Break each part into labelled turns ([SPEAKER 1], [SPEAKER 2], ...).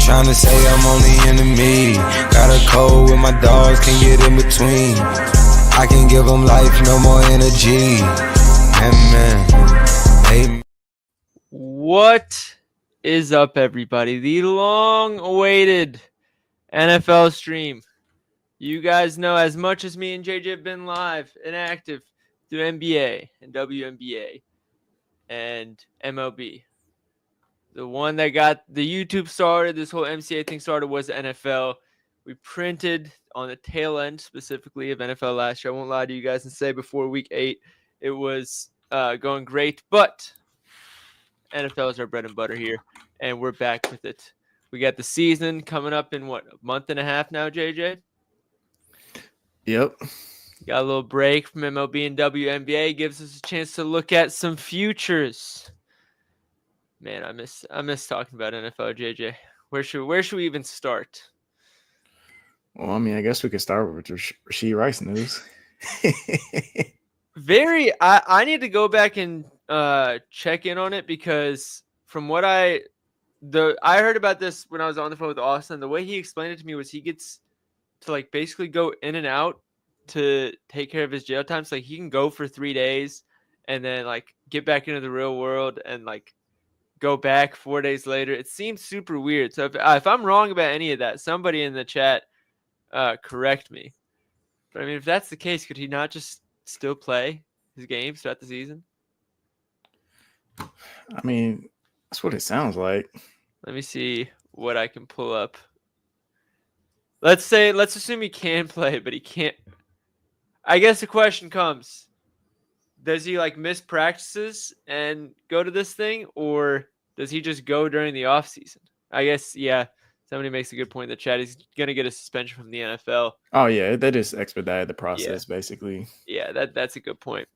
[SPEAKER 1] tryna say I'm only in the me. Got a code with my dogs, can get in between. I can give them life, no more energy. Amen. Amen.
[SPEAKER 2] What is up, everybody? The long-awaited NFL stream. You guys know as much as me and JJ have been live and active through NBA and WNBA and MLB. The one that got the YouTube started, this whole MCA thing started, was the NFL. We printed on the tail end specifically of NFL last year. I won't lie to you guys and say before week 8 it was going great, but NFL is our bread and butter here, and we're back with it. We got the season coming up in, a month and a half now, JJ?
[SPEAKER 3] Yep.
[SPEAKER 2] Got a little break from MLB and WNBA. Gives us a chance to look at some futures. Man, I miss talking about NFL, JJ. Where should we even start?
[SPEAKER 3] Well, I mean, I guess we could start with Rashee Rice news.
[SPEAKER 2] I need to go back and check in on it, because from what I heard about this when I was on the phone with Austin. The way he explained it to me was he gets to basically go in and out to take care of his jail time. So he can go for 3 days and then get back into the real world and go back 4 days later. It seems super weird. So if I'm wrong about any of that, somebody in the chat correct me. But I mean, if that's the case, could he not just still play his games throughout the season?
[SPEAKER 3] I mean, that's what it sounds like.
[SPEAKER 2] Let me see what I can pull up. Let's assume he can play, but he can't. I guess the question comes, does he miss practices and go to this thing, or does he just go during the off season? I guess, yeah, somebody makes a good point in the chat. He's going to get a suspension from the NFL.
[SPEAKER 3] Oh, yeah, they just expedited the process, basically.
[SPEAKER 2] Yeah, that's a good point.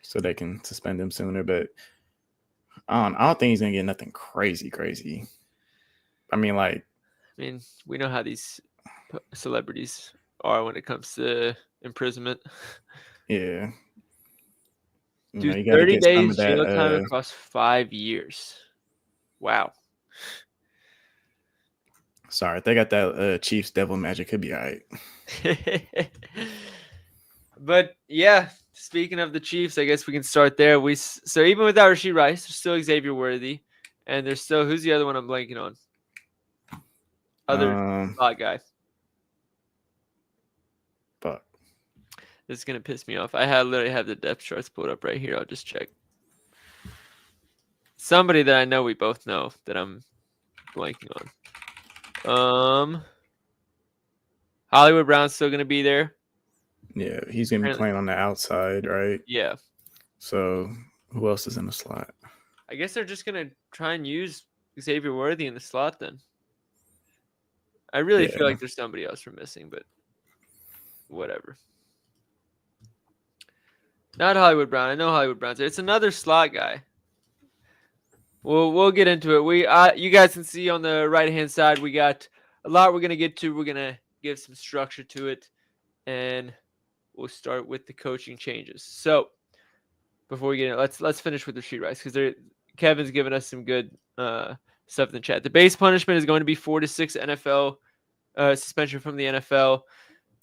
[SPEAKER 3] So they can suspend him sooner, but I don't think he's going to get nothing crazy. I mean,
[SPEAKER 2] we know how these celebrities are when it comes to imprisonment.
[SPEAKER 3] Yeah.
[SPEAKER 2] Dude, 30 days jail time across 5 years. Wow.
[SPEAKER 3] Sorry, if they got that Chiefs devil magic, could be all right.
[SPEAKER 2] But yeah, speaking of the Chiefs, I guess we can start there. So even without Rashee Rice, there's still Xavier Worthy, and there's still, who's the other one I'm blanking on? Other slot guy.
[SPEAKER 3] Fuck.
[SPEAKER 2] This is gonna piss me off. I literally have the depth charts pulled up right here. I'll just check. Somebody that I know we both know that I'm blanking on. Hollywood Brown's still gonna be there.
[SPEAKER 3] Yeah, he's gonna be playing on the outside, right?
[SPEAKER 2] Yeah.
[SPEAKER 3] So who else is in the slot?
[SPEAKER 2] I guess they're just gonna try and use Xavier Worthy in the slot then. I really feel like there's somebody else we're missing, but whatever. Not Hollywood Brown. I know Hollywood Brown's there. It's another slot guy. We'll get into it. You guys can see on the right-hand side, we got a lot we're going to get to. We're going to give some structure to it, and we'll start with the coaching changes. So before we get in, let's finish with Rashee Rice, because Kevin's given us some good stuff in the chat. The base punishment is going to be 4 to 6 NFL suspension from the NFL,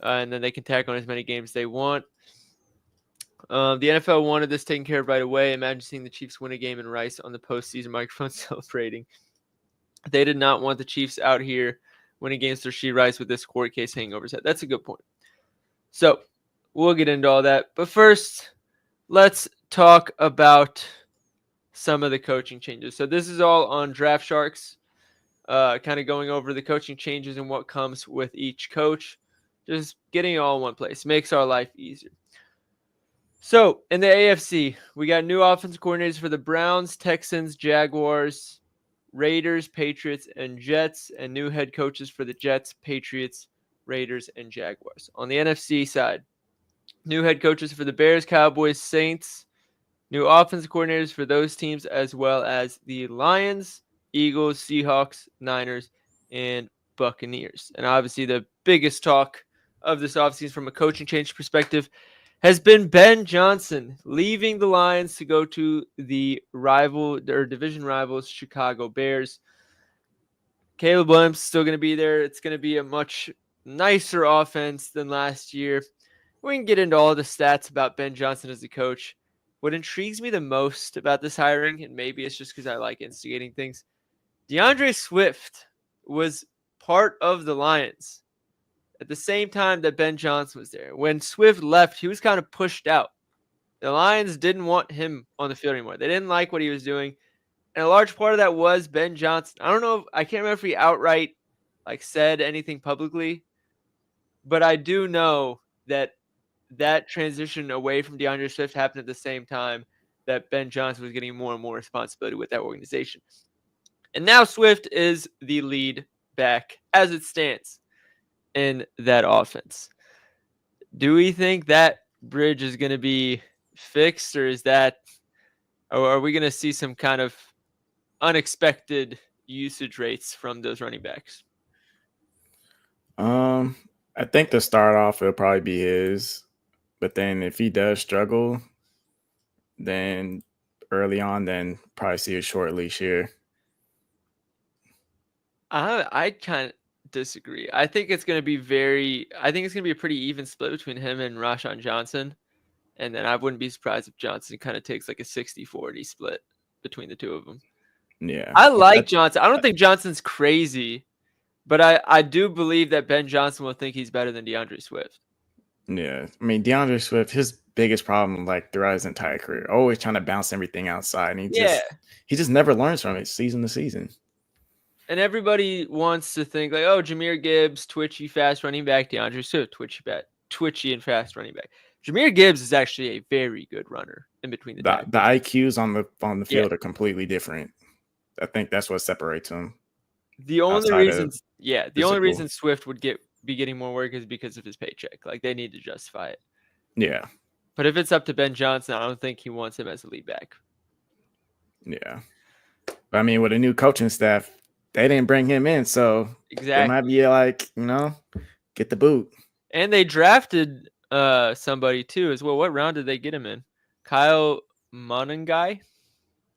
[SPEAKER 2] and then they can tack on as many games they want. The NFL wanted this taken care of right away. Imagine seeing the Chiefs win a game and Rice on the postseason microphone celebrating. They did not want the Chiefs out here winning games to Rashee Rice with this court case hanging over his head. That's a good point. So we'll get into all that. But first, let's talk about some of the coaching changes. So this is all on Draft Sharks, kind of going over the coaching changes and what comes with each coach. Just getting it all in one place makes our life easier. So in the AFC, we got new offensive coordinators for the Browns, Texans, Jaguars, Raiders, Patriots, and Jets, and new head coaches for the Jets, Patriots, Raiders, and Jaguars. On the NFC side, new head coaches for the Bears, Cowboys, Saints, new offensive coordinators for those teams, as well as the Lions, Eagles, Seahawks, Niners, and Buccaneers. And obviously the biggest talk of this offseason from a coaching change perspective has been Ben Johnson leaving the Lions to go to the division rivals Chicago Bears. Caleb Williams is still going to be there. It's going to be a much nicer offense than last year. We can get into all the stats about Ben Johnson as a coach. What intrigues me the most about this hiring, and maybe it's just because I like instigating things, DeAndre Swift was part of the Lions at the same time that Ben Johnson was there. When Swift left, he was kind of pushed out. The Lions didn't want him on the field anymore. They didn't like what he was doing. And a large part of that was Ben Johnson. I don't know. I can't remember if he outright said anything publicly, but I do know that transition away from DeAndre Swift happened at the same time that Ben Johnson was getting more and more responsibility with that organization. And now Swift is the lead back as it stands in that offense. Do we think that bridge is going to be fixed, or are we going to see some kind of unexpected usage rates from those running backs?
[SPEAKER 3] I think to start off, it'll probably be his. But then if he does struggle, then early on, then probably see a short leash here.
[SPEAKER 2] I kind of disagree. I think it's going to be a pretty even split between him and Rashawn Johnson. And then I wouldn't be surprised if Johnson kind of takes like a 60-40 split between the two of them.
[SPEAKER 3] Yeah.
[SPEAKER 2] I like Johnson. I don't think Johnson's crazy, but I do believe that Ben Johnson will think he's better than DeAndre Swift.
[SPEAKER 3] Yeah. I mean, DeAndre Swift, his biggest problem throughout his entire career, always trying to bounce everything outside. And he just never learns from it season to season.
[SPEAKER 2] And everybody wants to think Jahmyr Gibbs, twitchy, fast running back. DeAndre Swift, twitchy and fast running back. Jahmyr Gibbs is actually a very good runner in between the
[SPEAKER 3] IQs on the field are completely different. I think that's what separates them.
[SPEAKER 2] The only reason Swift would be getting more work is because of his paycheck. They need to justify it.
[SPEAKER 3] Yeah.
[SPEAKER 2] But if it's up to Ben Johnson, I don't think he wants him as a lead back.
[SPEAKER 3] Yeah. But I mean, with a new coaching staff, they didn't bring him in, so
[SPEAKER 2] exactly.
[SPEAKER 3] It might be get the boot.
[SPEAKER 2] And they drafted somebody too as well. What round did they get him in? Kyle Monangai?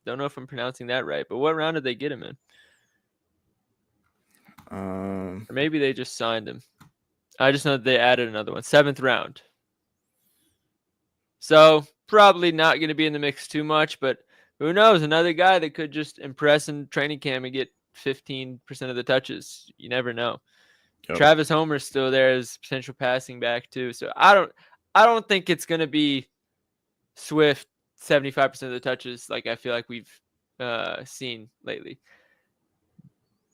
[SPEAKER 2] Don't know if I'm pronouncing that right, but what round did they get him in? Or maybe they just signed him. I just know that they added another one. 7th round. So probably not going to be in the mix too much, but who knows? Another guy that could just impress in training camp and get 15% of the touches. You never know. Yep. Travis Homer's still there as potential passing back too. So I don't think it's going to be Swift 75% of the touches like I feel like we've seen lately.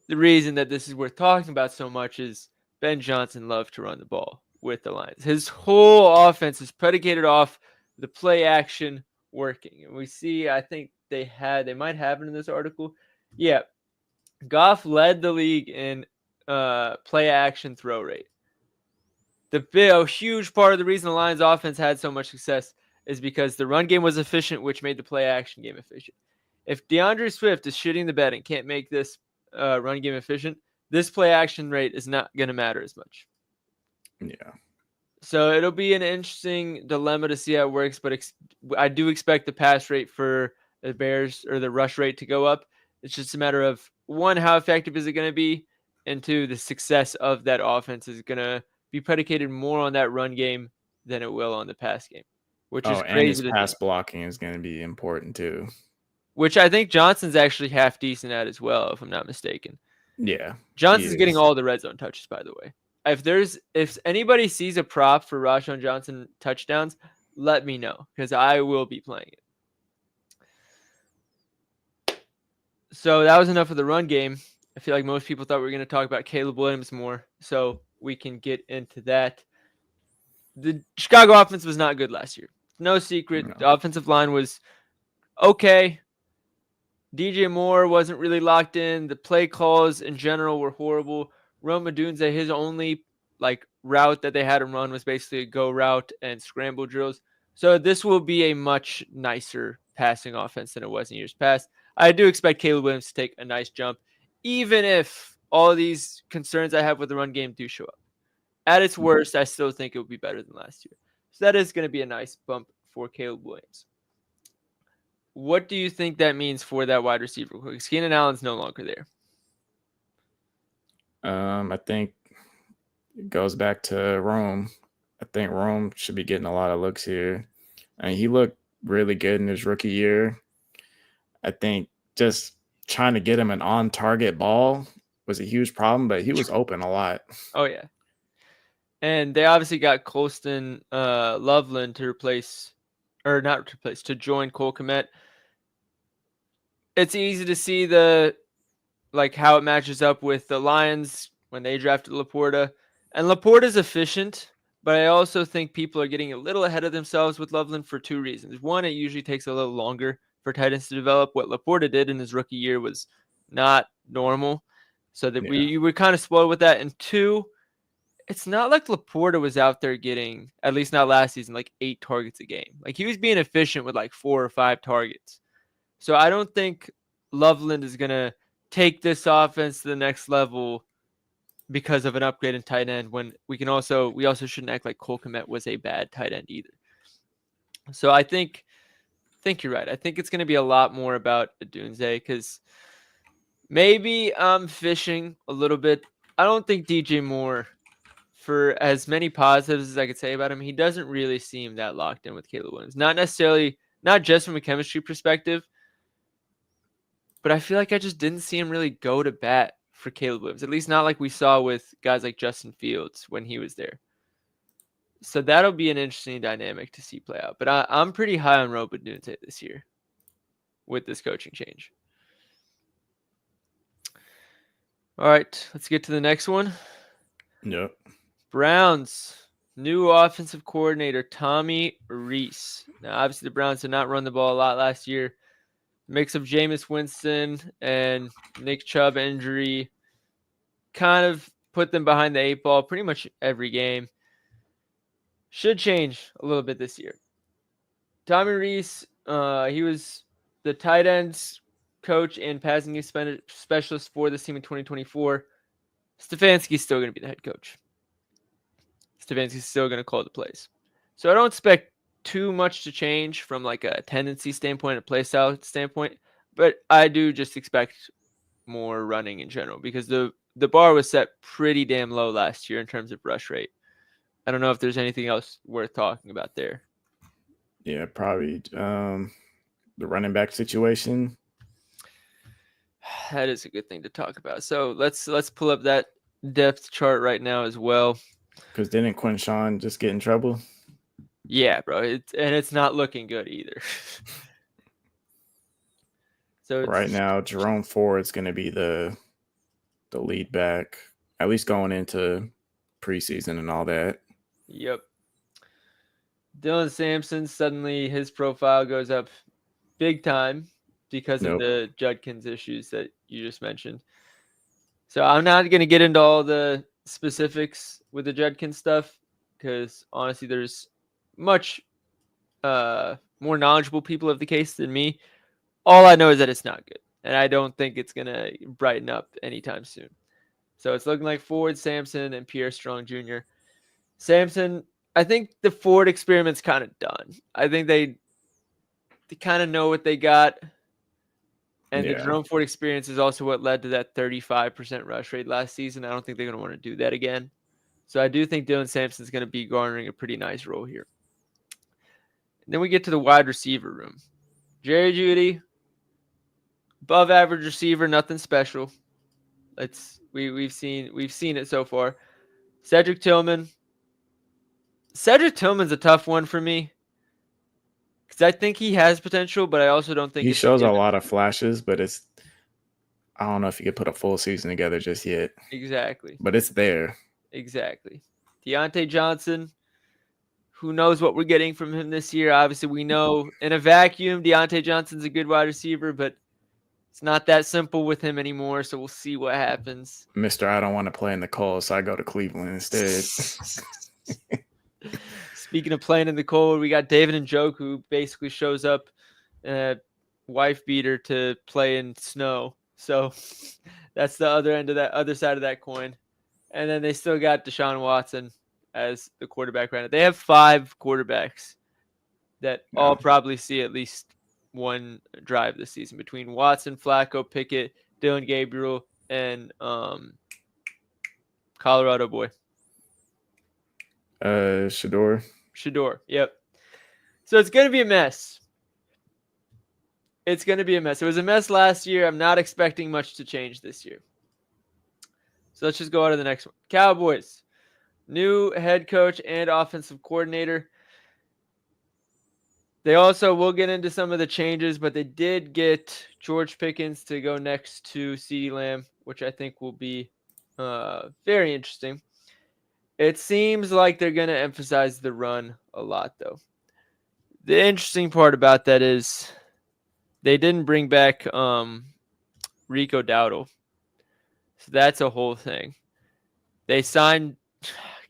[SPEAKER 2] The reason that this is worth talking about so much is Ben Johnson loved to run the ball with the Lions. His whole offense is predicated off the play action working. And we see, I think they might have it in this article. Yeah. Goff led the league in play action throw rate. A huge part of the reason the Lions offense had so much success is because the run game was efficient, which made the play action game efficient. If DeAndre Swift is shitting the bed and can't make this run game efficient, this play action rate is not going to matter as much.
[SPEAKER 3] Yeah.
[SPEAKER 2] So it'll be an interesting dilemma to see how it works, but I do expect the pass rate for the Bears or the rush rate to go up. It's just a matter of, one, how effective is it going to be? And two, the success of that offense is going to be predicated more on that run game than it will on the pass game, which is crazy.
[SPEAKER 3] And his pass blocking is going to be important too.
[SPEAKER 2] Which I think Johnson's actually half decent at as well, if I'm not mistaken.
[SPEAKER 3] Yeah.
[SPEAKER 2] Johnson's getting all the red zone touches, by the way. If anybody sees a prop for Rashawn Johnson touchdowns, let me know because I will be playing it. So that was enough of the run game. I feel like most people thought we were going to talk about Caleb Williams more, so we can get into that. The Chicago offense was not good last year. No secret. No. The offensive line was okay. DJ Moore wasn't really locked in. The play calls in general were horrible. Rome Odunze, his only route that they had him run was basically a go route and scramble drills. So this will be a much nicer passing offense than it was in years past. I do expect Caleb Williams to take a nice jump, even if all these concerns I have with the run game do show up. At its worst, I still think it will be better than last year. So that is going to be a nice bump for Caleb Williams. What do you think that means for that wide receiver? Because Keenan Allen's no longer there.
[SPEAKER 3] I think it goes back to Rome. I think Rome should be getting a lot of looks here. And he looked really good in his rookie year. I think just trying to get him an on-target ball was a huge problem, but he was open a lot.
[SPEAKER 2] Oh yeah. And they obviously got Colston Loveland to join Cole Kmet. It's easy to see how it matches up with the Lions when they drafted Laporta. And Laporta's efficient, but I also think people are getting a little ahead of themselves with Loveland for two reasons. One, it usually takes a little longer for tight ends to develop. What Laporta did in his rookie year was not normal. So that you were kind of spoiled with that. And two, it's not like Laporta was out there getting, at least not last season, like 8 targets a game. Like he was being efficient with like 4 or 5 targets. So I don't think Loveland is going to take this offense to the next level because of an upgrade in tight end, when we also shouldn't act like Cole Kmet was a bad tight end either. So I think you're right. I think it's going to be a lot more about Odunze, because maybe I'm fishing a little bit. I don't think DJ Moore, for as many positives as I could say about him, he doesn't really seem that locked in with Caleb Williams. Not just from a chemistry perspective, but I feel like I just didn't see him really go to bat for Caleb Williams, at least not like we saw with guys like Justin Fields when he was there. So that'll be an interesting dynamic to see play out. But I'm pretty high on Rome Odunze this year with this coaching change. All right, let's get to the next one.
[SPEAKER 3] Yep.
[SPEAKER 2] Browns, new offensive coordinator, Tommy Rees. Now, obviously, the Browns did not run the ball a lot last year. Mix of Jameis Winston and Nick Chubb injury kind of put them behind the 8 ball pretty much every game. Should change a little bit this year. Tommy Rees, he was the tight ends coach and passing game specialist for this team in 2024. Stefanski's still going to be the head coach. Stefanski's still going to call the plays. So I don't expect too much to change from like a tendency standpoint, a play style standpoint, but I do just expect more running in general, because the bar was set pretty damn low last year in terms of rush rate. I don't know if there's anything else worth talking about there.
[SPEAKER 3] Yeah, probably the running back situation.
[SPEAKER 2] That is a good thing to talk about. So let's pull up that depth chart right now as well.
[SPEAKER 3] Because didn't Quinshawn just get in trouble?
[SPEAKER 2] Yeah, bro. It's not looking good either. So
[SPEAKER 3] right now, Jerome Ford's going to be the lead back, at least going into preseason and all that.
[SPEAKER 2] Yep. Dylan Sampson, suddenly his profile goes up big time because of the Judkins issues that you just mentioned. So I'm not going to get into all the specifics with the Judkins stuff, because honestly, there's much more knowledgeable people of the case than me. All I know is that it's not good, and I don't think it's going to brighten up anytime soon. So it's looking like Ford, Sampson, and Pierre Strong Jr. Sampson, I think the Ford experiment's kind of done. I think they kind of know what they got. And the Jerome Ford experience is also what led to that 35% rush rate last season. I don't think they're going to want to do that again. So I do think Dylan Sampson's going to be garnering a pretty nice role here. And then we get to the wide receiver room. Jerry Jeudy, above average receiver, nothing special. We've seen it so far. Cedric Tillman's a tough one for me, because I think he has potential, but I also don't think
[SPEAKER 3] he shows a lot of flashes, but I don't know if he could put a full season together just yet.
[SPEAKER 2] Exactly.
[SPEAKER 3] But it's there.
[SPEAKER 2] Exactly. Deontay Johnson, who knows what we're getting from him this year? Obviously, we know in a vacuum, Deontay Johnson's a good wide receiver, but it's not that simple with him anymore, so we'll see what happens.
[SPEAKER 3] Mr. I don't want to play in the cold, so I go to Cleveland instead.
[SPEAKER 2] Speaking of playing in the cold, we got David Njoku, who basically shows up wife beater to play in snow. So that's the other side of that coin. And then they still got Deshaun Watson as the quarterback right now. They have 5 quarterbacks that all probably see at least one drive this season, between Watson, Flacco, Pickett, Dylan Gabriel, and Colorado boy.
[SPEAKER 3] Shador.
[SPEAKER 2] Yep. So it's going to be a mess. It's going to be a mess. It was a mess last year. I'm not expecting much to change this year. So let's just go on to the next one. Cowboys. New head coach and offensive coordinator. They also will get into some of the changes, but they did get George Pickens to go next to CeeDee Lamb, which I think will be very interesting. It seems like they're going to emphasize the run a lot, though. The interesting part about that is they didn't bring back Rico Dowdle. So that's a whole thing. They signed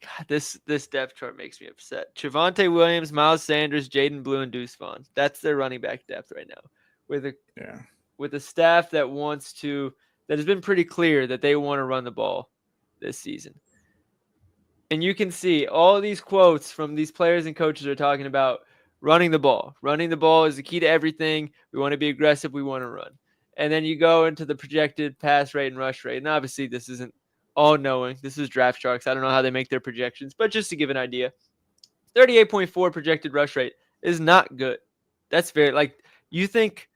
[SPEAKER 2] God, this depth chart makes me upset. Trevonte Williams, Miles Sanders, Jaden Blue, and Deuce Vaughn. That's their running back depth right now. With a staff that has been pretty clear that they want to run the ball this season. And you can see all of these quotes from these players and coaches are talking about running the ball. Running the ball is the key to everything. We want to be aggressive. We want to run. And then you go into the projected pass rate and rush rate. And obviously this isn't all knowing. This is Draft Sharks. I don't know how they make their projections, but just to give an idea, 38.4 projected rush rate is not good. That's you think,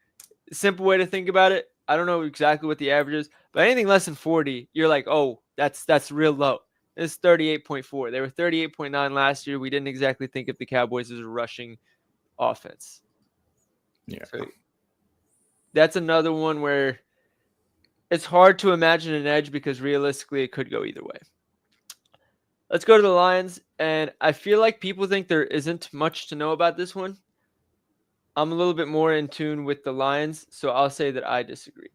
[SPEAKER 2] simple way to think about it, I don't know exactly what the average is, but anything less than 40, you're like, oh, that's real low. It's 38.4. They were 38.9 last year. We didn't exactly think of the Cowboys as a rushing offense.
[SPEAKER 3] Yeah.
[SPEAKER 2] So that's another one where it's hard to imagine an edge because realistically it could go either way. Let's go to the Lions, and I feel like people think there isn't much to know about this one. I'm a little bit more in tune with the Lions, so I'll say that I disagree.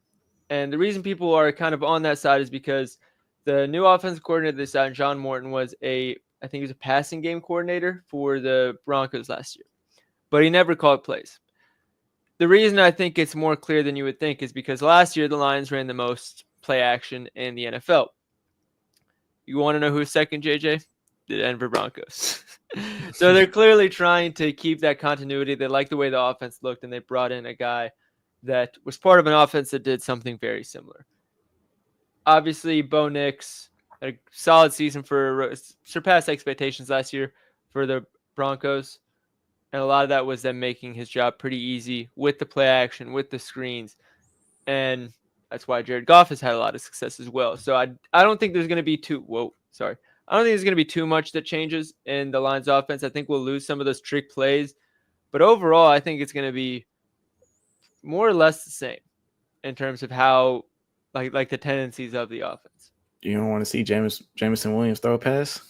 [SPEAKER 2] And the reason people are kind of on that side is because the new offensive coordinator they signed, John Morton, was I think he was a passing game coordinator for the Broncos last year. But he never called plays. The reason I think it's more clear than you would think is because last year the Lions ran the most play action in the NFL. You want to know who's second, JJ? The Denver Broncos. So they're clearly trying to keep that continuity. They like the way the offense looked, and they brought in a guy that was part of an offense that did something very similar. Obviously, Bo Nix had a solid season surpassed expectations last year for the Broncos. And a lot of that was them making his job pretty easy with the play action, with the screens. And that's why Jared Goff has had a lot of success as well. So I don't think there's going to be I don't think there's going to be too much that changes in the Lions offense. I think we'll lose some of those trick plays. But overall, I think it's going to be more or less the same in terms of how, like the tendencies of the offense.
[SPEAKER 3] You don't want to see Jameson Williams throw a pass?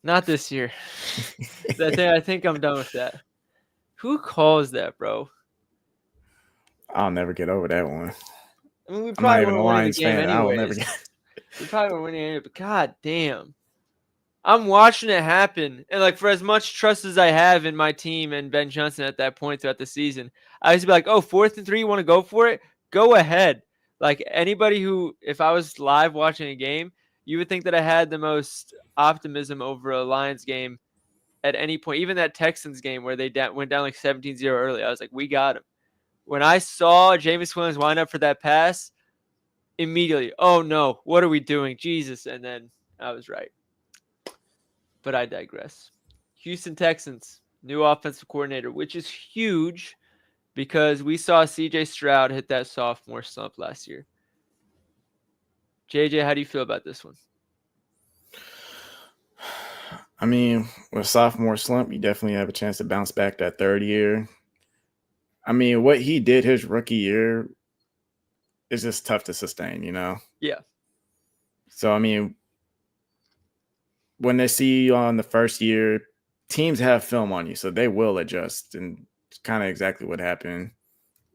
[SPEAKER 2] Not this year. I think I'm done with that. Who calls that, bro?
[SPEAKER 3] I'll never get over that one.
[SPEAKER 2] I mean, we
[SPEAKER 3] I'm not
[SPEAKER 2] probably
[SPEAKER 3] even a
[SPEAKER 2] won't win the
[SPEAKER 3] Lions
[SPEAKER 2] game
[SPEAKER 3] fan. I will never
[SPEAKER 2] anyways.
[SPEAKER 3] get.
[SPEAKER 2] We probably won't win the game, but god damn. I'm watching it happen. And for as much trust as I have in my team and Ben Johnson at that point throughout the season, I used to be like, oh, 4th and 3, you want to go for it? Go ahead. Anybody who, if I was live watching a game, you would think that I had the most optimism over a Lions game at any point. Even that Texans game where they went down 17-0 early. I was like, we got him. When I saw Jameis Williams wind up for that pass, immediately, oh no, what are we doing? Jesus. And then I was right. But I digress. Houston Texans, new offensive coordinator, which is huge because we saw CJ Stroud hit that sophomore slump last year. JJ, how do you feel about this one?
[SPEAKER 3] I mean, with sophomore slump, you definitely have a chance to bounce back that third year. I mean, what he did his rookie year is just tough to sustain, you know?
[SPEAKER 2] Yeah.
[SPEAKER 3] So, I mean, when they see you on the first year, teams have film on you, so they will adjust, and it's kind of exactly what happened.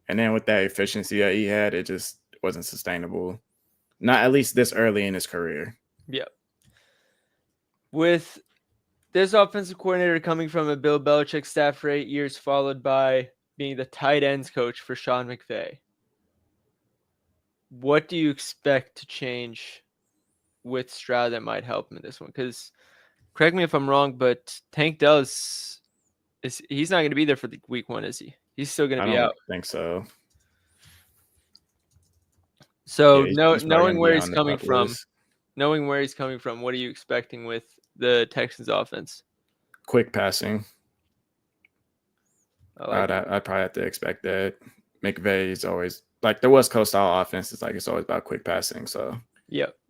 [SPEAKER 3] And then with that efficiency that he had, it just wasn't sustainable. Not at least this early in his career.
[SPEAKER 2] Yeah. With this offensive coordinator coming from a Bill Belichick staff for 8 years, followed by being the tight ends coach for Sean McVay, what do you expect to change with Stroud that might help him in this one? Because correct me if I'm wrong, but Tank Dell he's not going to be there for the week 1, is he? He's still going to be out.
[SPEAKER 3] I think so.
[SPEAKER 2] So
[SPEAKER 3] Yeah, he's
[SPEAKER 2] knowing where he's
[SPEAKER 3] on the
[SPEAKER 2] coming
[SPEAKER 3] pup
[SPEAKER 2] from,
[SPEAKER 3] list.
[SPEAKER 2] knowing where he's coming from, what are you expecting with the Texans offense?
[SPEAKER 3] Quick passing.
[SPEAKER 2] I'd
[SPEAKER 3] probably have to expect that. McVay is always like the West Coast style offense is like it's always about quick passing. So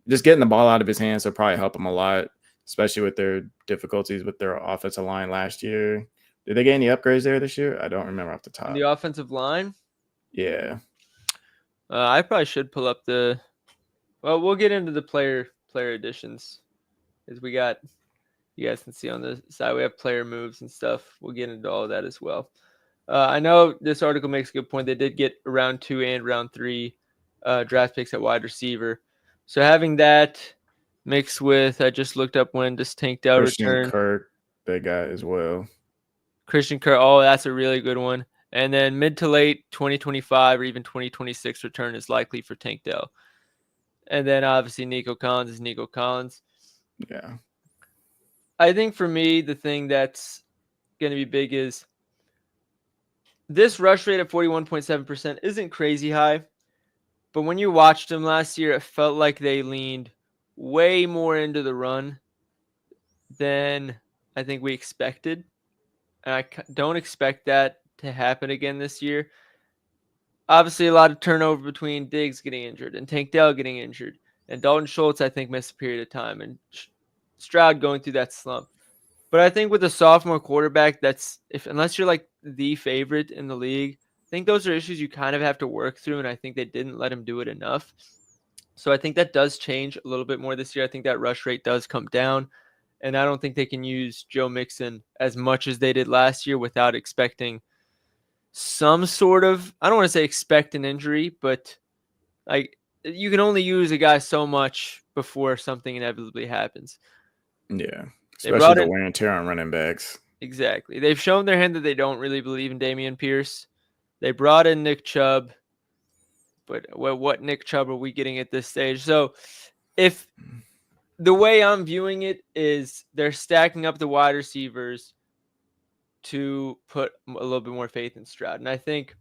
[SPEAKER 3] just getting the ball out of his hands will probably help him a lot, especially with their difficulties with their offensive line last year. Did they get any upgrades there this year? I don't remember off the top.
[SPEAKER 2] The offensive line?
[SPEAKER 3] Yeah.
[SPEAKER 2] I probably should pull up the. Well, we'll get into the player additions, as we got. You guys can see on the side we have player moves and stuff. We'll get into all of that as well. I know this article makes a good point. They did get round 2 and round 3 draft picks at wide receiver. So having that mixed with, I just looked up when does Tank Dell return.
[SPEAKER 3] Christian Kirk, they got as well.
[SPEAKER 2] Christian Kirk, that's a really good one. And then mid to late 2025 or even 2026 return is likely for Tank Dell. And then obviously Nico Collins is Nico Collins.
[SPEAKER 3] Yeah.
[SPEAKER 2] I think for me, the thing that's going to be big is this rush rate of 41.7% isn't crazy high. But when you watched them last year, it felt like they leaned way more into the run than I think we expected. And I don't expect that to happen again this year. Obviously, a lot of turnover between Diggs getting injured and Tank Dell getting injured. And Dalton Schultz, I think, missed a period of time. And Stroud going through that slump. But I think with a sophomore quarterback, unless you're like the favorite in the league, I think those are issues you kind of have to work through. And I think they didn't let him do it enough. So I think that does change a little bit more this year. I think that rush rate does come down. And I don't think they can use Joe Mixon as much as they did last year without expecting some sort of, I don't want to say expect an injury, but like you can only use a guy so much before something inevitably happens.
[SPEAKER 3] Yeah, especially the wear and tear on running backs.
[SPEAKER 2] Exactly. They've shown their hand that they don't really believe in Dameon Pierce. They brought in Nick Chubb, but what Nick Chubb are we getting at this stage? So if the way I'm viewing it is they're stacking up the wide receivers to put a little bit more faith in Stroud. And I think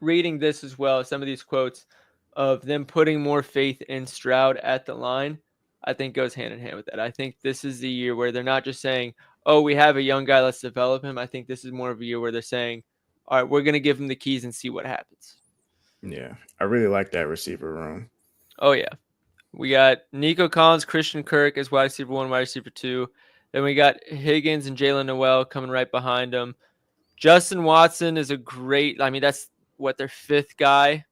[SPEAKER 2] reading this as well, some of these quotes of them putting more faith in Stroud at the line, I think goes hand in hand with that. I think this is the year where they're not just saying, oh, we have a young guy, let's develop him. I think this is more of a year where they're saying, all right, we're going to give him the keys and see what happens.
[SPEAKER 3] Yeah, I really like that receiver room.
[SPEAKER 2] Oh, yeah. We got Nico Collins, Christian Kirk as wide receiver 1, wide receiver 2. Then we got Higgins and Jalen Noel coming right behind them. Justin Watson is that's their 5th guy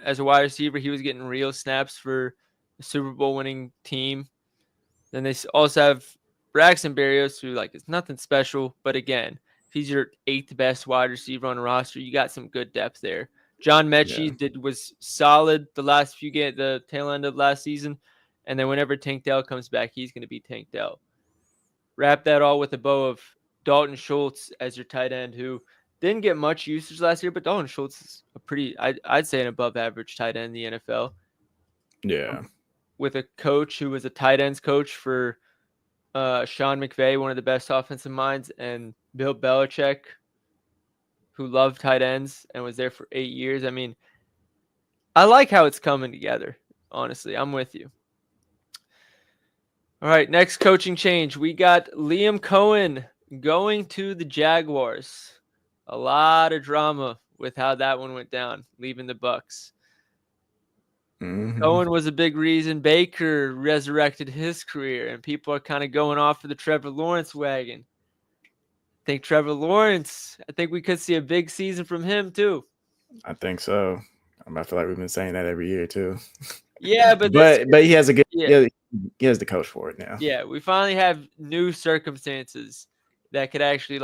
[SPEAKER 2] as a wide receiver. He was getting real snaps for the Super Bowl winning team. Then they also have Braxton Berrios, who is nothing special, but again, if he's your 8th best wide receiver on the roster, you got some good depth there. John Mechie was solid the last few games, the tail end of last season, and then whenever Tank Dell comes back, he's going to be Tank Dell. Wrap that all with a bow of Dalton Schultz as your tight end, who didn't get much usage last year, but Dalton Schultz is a pretty, I'd say, an above-average tight end in the NFL.
[SPEAKER 3] Yeah.
[SPEAKER 2] With a coach who was a tight ends coach for Sean McVay, one of the best offensive minds, and Bill Belichick, who loved tight ends and was there for 8 years. I mean, I like how it's coming together, honestly. I'm with you. All right, next coaching change. We got Liam Cohen going to the Jaguars. A lot of drama with how that one went down, leaving the Bucs.
[SPEAKER 3] Mm-hmm.
[SPEAKER 2] Cohen was a big reason Baker resurrected his career, and people are kind of going off for the Trevor Lawrence wagon. I think we could see a big season from him too.
[SPEAKER 3] I think so. I feel like we've been saying that every year too.
[SPEAKER 2] Yeah, but
[SPEAKER 3] he has a good he has the coach for it now.
[SPEAKER 2] Yeah, we finally have new circumstances that could actually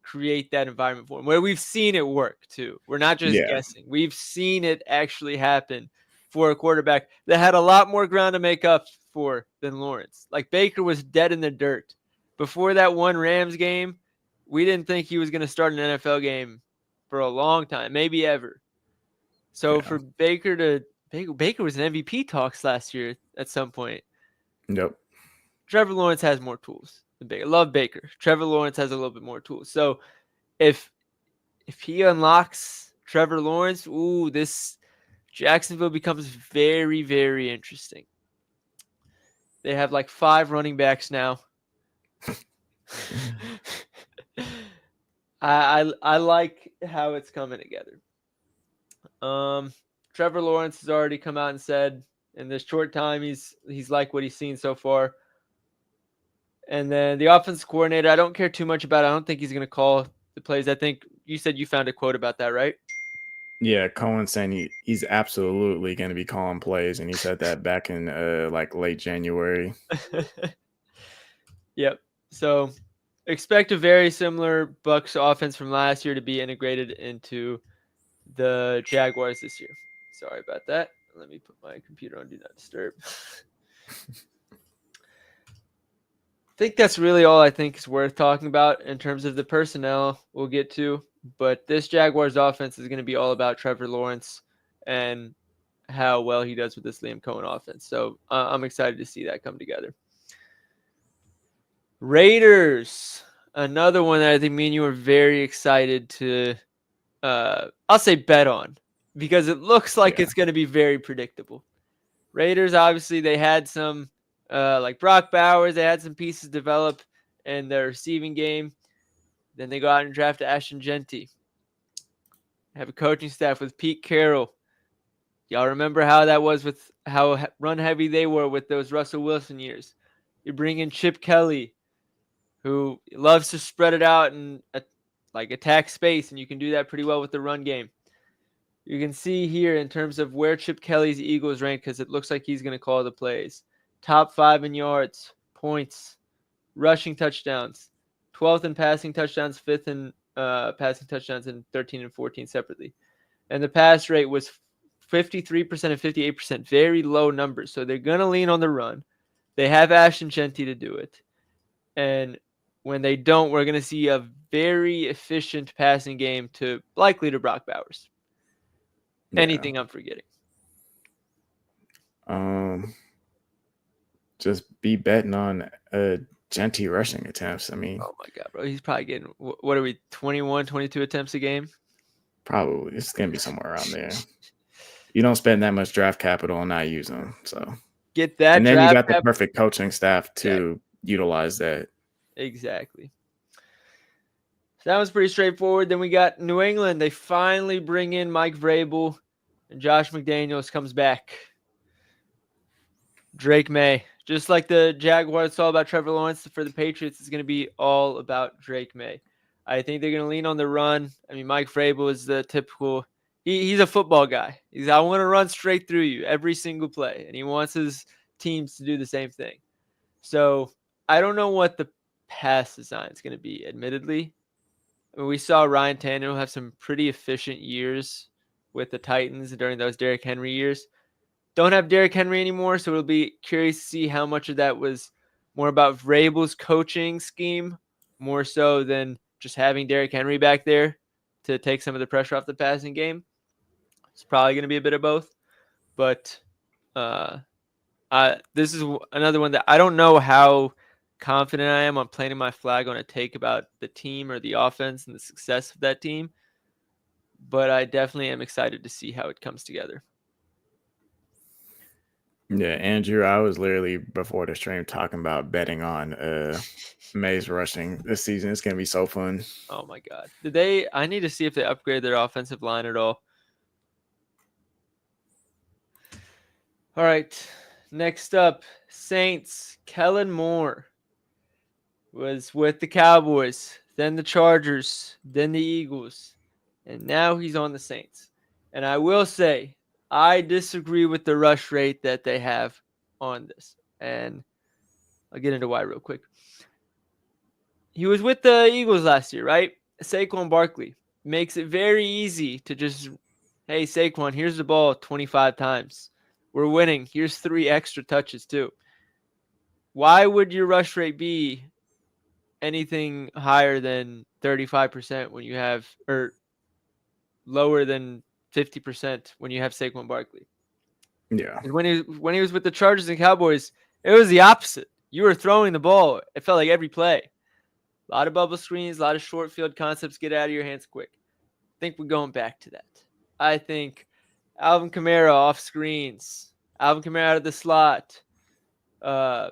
[SPEAKER 2] create that environment for him, where we've seen it work too. We're not just guessing. We've seen it actually happen for a quarterback that had a lot more ground to make up for than Lawrence. Baker was dead in the dirt. Before that one Rams game, we didn't think he was going to start an NFL game for a long time, maybe ever. So for Baker was in MVP talks last year at some point.
[SPEAKER 3] Nope.
[SPEAKER 2] Trevor Lawrence has more tools than Baker. Love Baker. Trevor Lawrence has a little bit more tools. So if he unlocks Trevor Lawrence, this Jacksonville becomes very, very interesting. They have like 5 running backs now. I like how it's coming together. Trevor Lawrence has already come out and said in this short time he's like what he's seen so far. And then the offensive coordinator, I don't care too much about it. I don't think he's going to call the plays. I think you said you found a quote about that, right?
[SPEAKER 3] Yeah, Cohen saying he's absolutely going to be calling plays, and he said that back in like late January.
[SPEAKER 2] Yep. So expect a very similar Bucks offense from last year to be integrated into the Jaguars this year. Sorry about that. Let me put my computer on Do Not Disturb. I think that's really all I think is worth talking about in terms of the personnel we'll get to. But this Jaguars offense is going to be all about Trevor Lawrence and how well he does with this Liam Cohen offense. So I'm excited to see that come together. Raiders, another one that I think me and you are very excited to, I'll say bet on, because it looks like it's going to be very predictable. Raiders, obviously, they had some, like Brock Bowers, they had some pieces develop in their receiving game. Then they go out and draft Ashton Jeanty. Have a coaching staff with Pete Carroll. Y'all remember how that was with how run heavy they were with those Russell Wilson years. You bring in Chip Kelly, who loves to spread it out and like attack space, and you can do that pretty well with the run game. You can see here in terms of where Chip Kelly's Eagles rank, because it looks like he's going to call the plays. Top 5 in yards, points, rushing touchdowns, 12th in passing touchdowns, 5th in passing touchdowns, and 13 and 14 separately. And the pass rate was 53% and 58%, very low numbers. So they're going to lean on the run. They have Ashton Jeanty to do it. And when they don't, we're going to see a very efficient passing game likely to Brock Bowers. Yeah. Anything I'm forgetting?
[SPEAKER 3] Just be betting on Jeanty rushing attempts. I mean,
[SPEAKER 2] oh my God, bro. He's probably getting, what are we, 21, 22 attempts a game?
[SPEAKER 3] Probably. It's going to be somewhere around there. You don't spend that much draft capital and not use them. So
[SPEAKER 2] get that.
[SPEAKER 3] And then you got the perfect coaching staff to utilize that.
[SPEAKER 2] Exactly. So that was pretty straightforward. Then we got New England. They finally bring in Mike Vrabel, and Josh McDaniels comes back. Drake May. Just like the Jaguars, it's all about Trevor Lawrence. For the Patriots, it's going to be all about Drake May. I think they're going to lean on the run. I mean, Mike Vrabel is the typical – he's a football guy. I want to run straight through you every single play, and he wants his teams to do the same thing. So I don't know what the pass design is going to be, admittedly. I mean, we saw Ryan Tannehill have some pretty efficient years with the Titans during those Derrick Henry years. Don't have Derrick Henry anymore, so it'll be curious to see how much of that was more about Vrabel's coaching scheme, more so than just having Derrick Henry back there to take some of the pressure off the passing game. It's probably going to be a bit of both. But this is another one that I don't know how confident I am on planting my flag on a take about the team or the offense and the success of that team. But I definitely am excited to see how it comes together.
[SPEAKER 3] Yeah, Andrew, I was literally before the stream talking about betting on May's rushing this season. It's going to be so fun.
[SPEAKER 2] Oh, my God. I need to see if they upgrade their offensive line at all. All right. Next up, Saints. Kellen Moore was with the Cowboys, then the Chargers, then the Eagles, and now he's on the Saints. And I will say, I disagree with the rush rate that they have on this. And I'll get into why real quick. He was with the Eagles last year, right? Saquon Barkley makes it very easy to just, hey, Saquon, here's the ball 25 times. We're winning. Here's 3 extra touches too. Why would your rush rate be anything higher than 35% when you have, or lower than 50% when you have Saquon Barkley?
[SPEAKER 3] Yeah.
[SPEAKER 2] And when he was with the Chargers and Cowboys, it was the opposite. You were throwing the ball. It felt like every play. A lot of bubble screens, a lot of short field concepts get out of your hands quick. I think we're going back to that. I think Alvin Kamara off screens, Alvin Kamara out of the slot, Uh,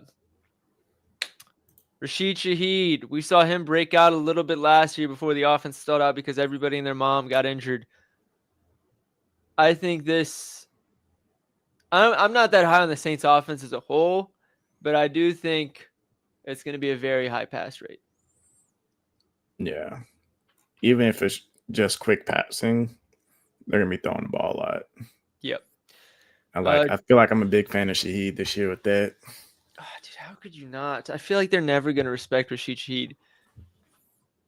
[SPEAKER 2] Rashid Shaheed, we saw him break out a little bit last year before the offense stalled out because everybody and their mom got injured. I think I'm not that high on the Saints offense as a whole, but I do think it's going to be a very high pass rate.
[SPEAKER 3] Yeah. Even if it's just quick passing, they're going to be throwing the ball a lot.
[SPEAKER 2] Yep.
[SPEAKER 3] I feel like I'm a big fan of Shaheed this year with that.
[SPEAKER 2] Dude, how could you not? I feel like they're never going to respect Rashid Shaheed.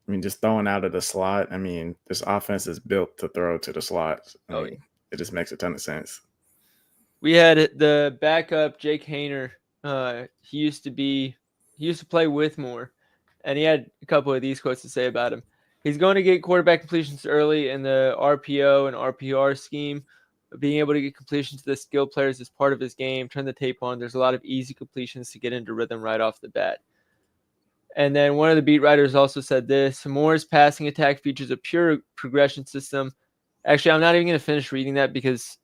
[SPEAKER 3] I mean, just throwing out of the slot. I mean, this offense is built to throw to the slot. It just makes a ton of sense.
[SPEAKER 2] We had the backup, Jake Hayner. He used to play with Moore, and he had a couple of these quotes to say about him. He's going to get quarterback completions early in the RPO and RPR scheme. Being able to get completions to the skill players is part of his game. Turn the tape on. There's a lot of easy completions to get into rhythm right off the bat. And then one of the beat writers also said this: Moore's passing attack features a pure progression system. Actually, I'm not even going to finish reading that because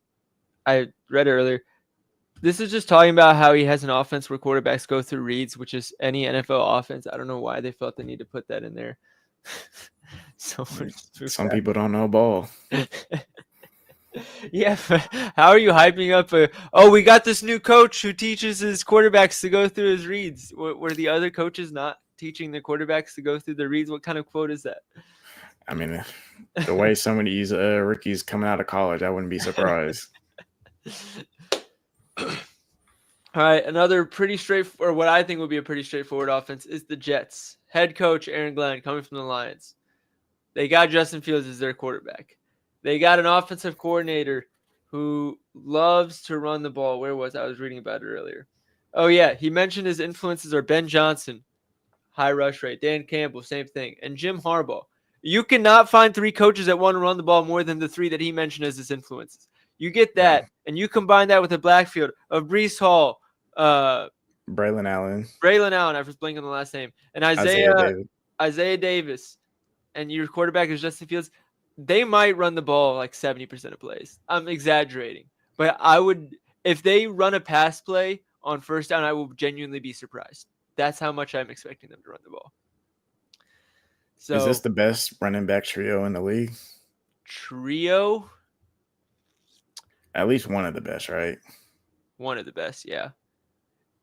[SPEAKER 2] I read it earlier. This is just talking about how he has an offense where quarterbacks go through reads, which is any NFL offense. I don't know why they felt the need to put that in there.
[SPEAKER 3] Some people don't know ball.
[SPEAKER 2] Yeah, how are you hyping up we got this new coach who teaches his quarterbacks to go through his reads? Were the other coaches not teaching the quarterbacks to go through the reads? What kind of quote is that?
[SPEAKER 3] I mean, the way some of these rookies coming out of college, I wouldn't be surprised.
[SPEAKER 2] All right, another pretty straightforward, or what I think would be a pretty straightforward offense is the Jets. Head coach Aaron Glenn coming from the Lions. They got Justin Fields as their quarterback. They got an offensive coordinator who loves to run the ball. Where was I? I was reading about it earlier. Oh, yeah. He mentioned his influences are Ben Johnson, high rush rate. Dan Campbell, same thing. And Jim Harbaugh. You cannot find three coaches that want to run the ball more than the three that he mentioned as his influences. You get that, and you combine that with a backfield of Breece Hall,
[SPEAKER 3] Braylon Allen.
[SPEAKER 2] I was blanking on the last name. And Isaiah Davis. And your quarterback is Justin Fields. They might run the ball like 70% of plays. I'm exaggerating. But if they run a pass play on first down, I will genuinely be surprised. That's how much I'm expecting them to run the ball. So,
[SPEAKER 3] is this the best running back trio in the league?
[SPEAKER 2] Trio?
[SPEAKER 3] At least one of the best, right?
[SPEAKER 2] One of the best, yeah.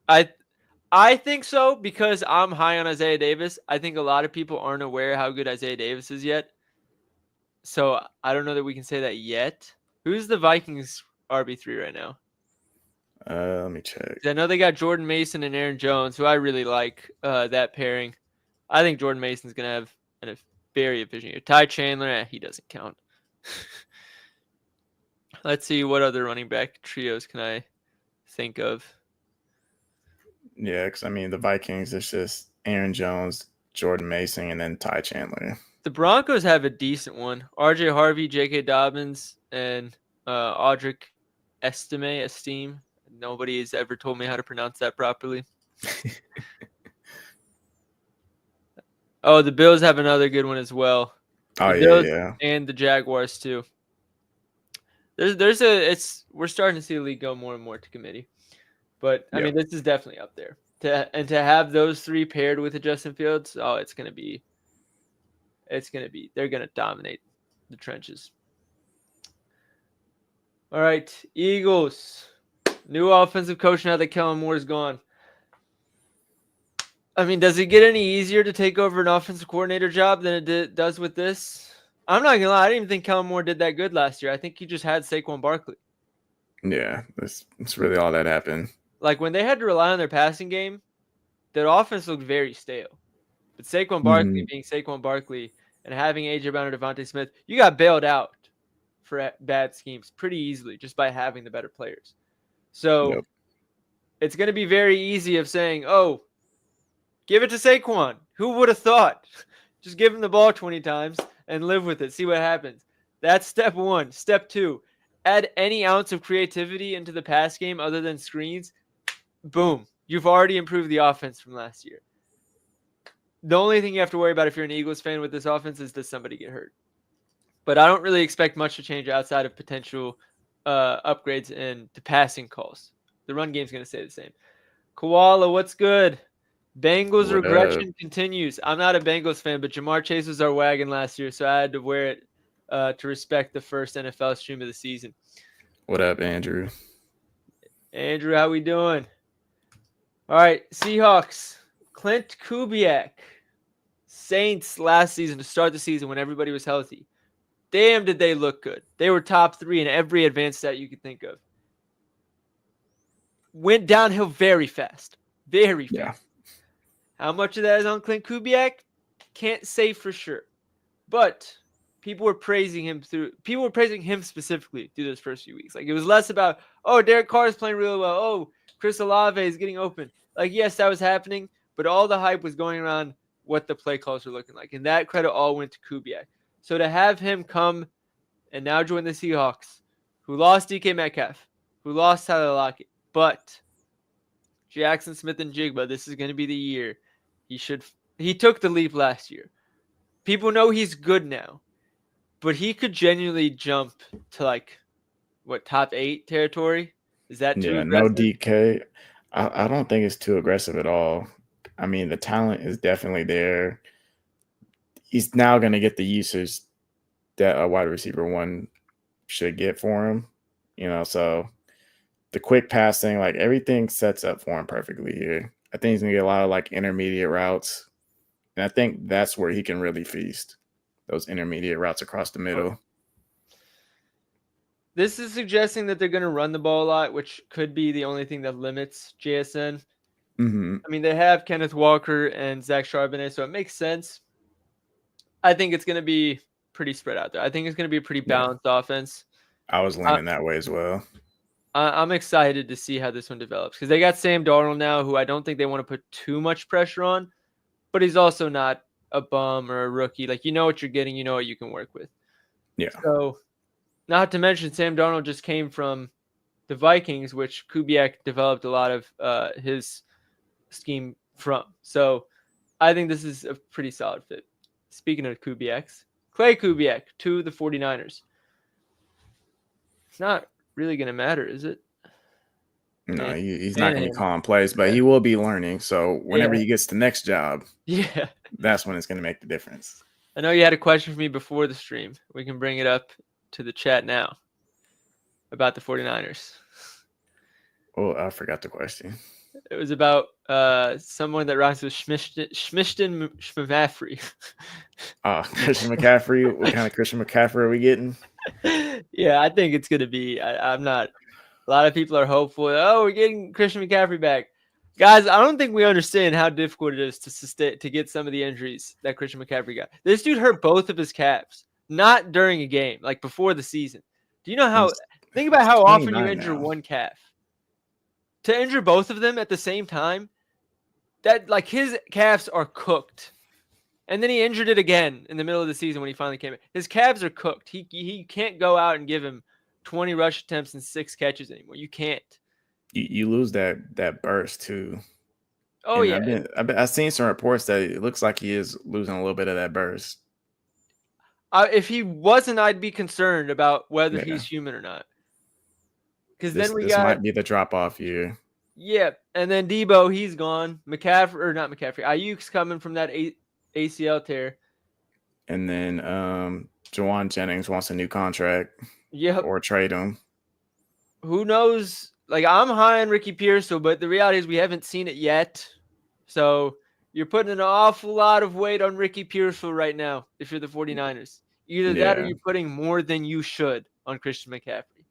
[SPEAKER 2] I think so because I'm high on Isaiah Davis. I think a lot of people aren't aware how good Isaiah Davis is yet. So I don't know that we can say that yet. Who's the Vikings RB3 right now?
[SPEAKER 3] Let me check.
[SPEAKER 2] I know they got Jordan Mason and Aaron Jones, who I really like that pairing. I think Jordan Mason's going to have a very efficient year. Ty Chandler, he doesn't count. Let's see what other running back trios can I think of.
[SPEAKER 3] Yeah, because, I mean, the Vikings, it's just Aaron Jones, Jordan Mason, and then Ty Chandler.
[SPEAKER 2] The Broncos have a decent one. R.J. Harvey, J.K. Dobbins, and Audric Estime. Nobody has ever told me how to pronounce that properly. Oh, the Bills have another good one as well.
[SPEAKER 3] Yeah.
[SPEAKER 2] And the Jaguars too. We're starting to see the league go more and more to committee. But I mean, this is definitely up there. To have those three paired with the Justin Fields, it's gonna be they're gonna dominate the trenches. All right, Eagles. New offensive coach now that Kellen Moore is gone. I mean, does it get any easier to take over an offensive coordinator job than it does with this? I'm not gonna lie, I didn't even think Kellen Moore did that good last year. I think he just had Saquon Barkley.
[SPEAKER 3] Yeah, that's really all that happened.
[SPEAKER 2] Like when they had to rely on their passing game, their offense looked very stale. But Saquon Barkley being Saquon Barkley and having A.J. Brown or Devontae Smith, you got bailed out for bad schemes pretty easily just by having the better players. So It's going to be very easy of saying, oh, give it to Saquon. Who would have thought? Just give him the ball 20 times and live with it. See what happens. That's step one. Step two, add any ounce of creativity into the pass game other than screens. Boom. You've already improved the offense from last year. The only thing you have to worry about if you're an Eagles fan with this offense is does somebody get hurt. But I don't really expect much to change outside of potential upgrades in the passing calls. The run game's going to stay the same. Koala, what's good? Bengals
[SPEAKER 3] What up?
[SPEAKER 2] regression continues. I'm not a Bengals fan, but Jamar Chase was our wagon last year, so I had to wear it to respect the first NFL stream of the season.
[SPEAKER 3] What up, Andrew?
[SPEAKER 2] Andrew, how we doing? All right, Seahawks. Clint Kubiak. Saints last season to start the season when everybody was healthy. Damn, did they look good. They were top 3 in every advanced stat you could think of. Went downhill very fast. Very fast.
[SPEAKER 3] Yeah.
[SPEAKER 2] How much of that is on Clint Kubiak? Can't say for sure. But people were praising him specifically through those first few weeks. Like, it was less about, oh, Derek Carr is playing really well. Oh, Chris Olave is getting open. Like, yes, that was happening, but all the hype was going around what the play calls were looking like. And that credit all went to Kubiak. So to have him come and now join the Seahawks, who lost DK Metcalf, who lost Tyler Lockett, but Jackson Smith and Jigba, this is going to be the year. He took the leap last year. People know he's good now, but he could genuinely jump to like top 8 territory. Is that too
[SPEAKER 3] Yeah, no
[SPEAKER 2] aggressive?
[SPEAKER 3] DK. I don't think it's too aggressive at all. I mean, the talent is definitely there. He's now going to get the usage that a wide receiver 1 should get for him. So the quick passing, like everything sets up for him perfectly here. I think he's going to get a lot of like intermediate routes. And I think that's where he can really feast, those intermediate routes across the middle.
[SPEAKER 2] This is suggesting that they're going to run the ball a lot, which could be the only thing that limits JSN.
[SPEAKER 3] Mm-hmm.
[SPEAKER 2] I mean, they have Kenneth Walker and Zach Charbonnet, so it makes sense. I think it's going to be pretty spread out there. I think it's going to be a pretty balanced offense.
[SPEAKER 3] I was leaning that way as well.
[SPEAKER 2] I'm excited to see how this one develops because they got Sam Darnold now, who I don't think they want to put too much pressure on, but he's also not a bum or a rookie. Like, you know what you're getting, you know what you can work with.
[SPEAKER 3] Yeah.
[SPEAKER 2] So, not to mention, Sam Darnold just came from the Vikings, which Kubiak developed a lot of his scheme from. So, I think this is a pretty solid fit. Speaking of Kubiaks, Clay Kubiak to the 49ers. It's not really going to matter, is it?
[SPEAKER 3] No, he's not going to be calling plays, but he will be learning. So whenever he gets the next job, that's when it's going to make the difference.
[SPEAKER 2] I know you had a question for me before the stream. We can bring it up to the chat now about the 49ers.
[SPEAKER 3] Oh, I forgot the question.
[SPEAKER 2] It was about someone that rhymes with Schmishton McCaffrey.
[SPEAKER 3] Christian McCaffrey. What kind of Christian McCaffrey are we getting?
[SPEAKER 2] Yeah, I think it's going to be. I'm not. A lot of people are hopeful. Oh, we're getting Christian McCaffrey back. Guys, I don't think we understand how difficult it is to get some of the injuries that Christian McCaffrey got. This dude hurt both of his calves, not during a game, like before the season. Do you know how? Think about how often you injure one calf. To injure both of them at the same time, that like his calves are cooked. And then he injured it again in the middle of the season when he finally came in. His calves are cooked. He can't go out and give him 20 rush attempts and 6 catches anymore. You can't.
[SPEAKER 3] You lose that burst too.
[SPEAKER 2] Oh,
[SPEAKER 3] and
[SPEAKER 2] yeah.
[SPEAKER 3] I've seen some reports that it looks like he is losing a little bit of that burst.
[SPEAKER 2] If he wasn't, I'd be concerned about whether he's human or not. Because then this
[SPEAKER 3] might be the drop-off year.
[SPEAKER 2] Yeah, and then Debo, he's gone. Ayuk's coming from that ACL tear.
[SPEAKER 3] And then Jawan Jennings wants a new contract.
[SPEAKER 2] Yep.
[SPEAKER 3] Or trade him.
[SPEAKER 2] Who knows? Like, I'm high on Ricky Pearsall, but the reality is we haven't seen it yet. So you're putting an awful lot of weight on Ricky Pearsall right now if you're the 49ers. Either that or you're putting more than you should on Christian McCaffrey.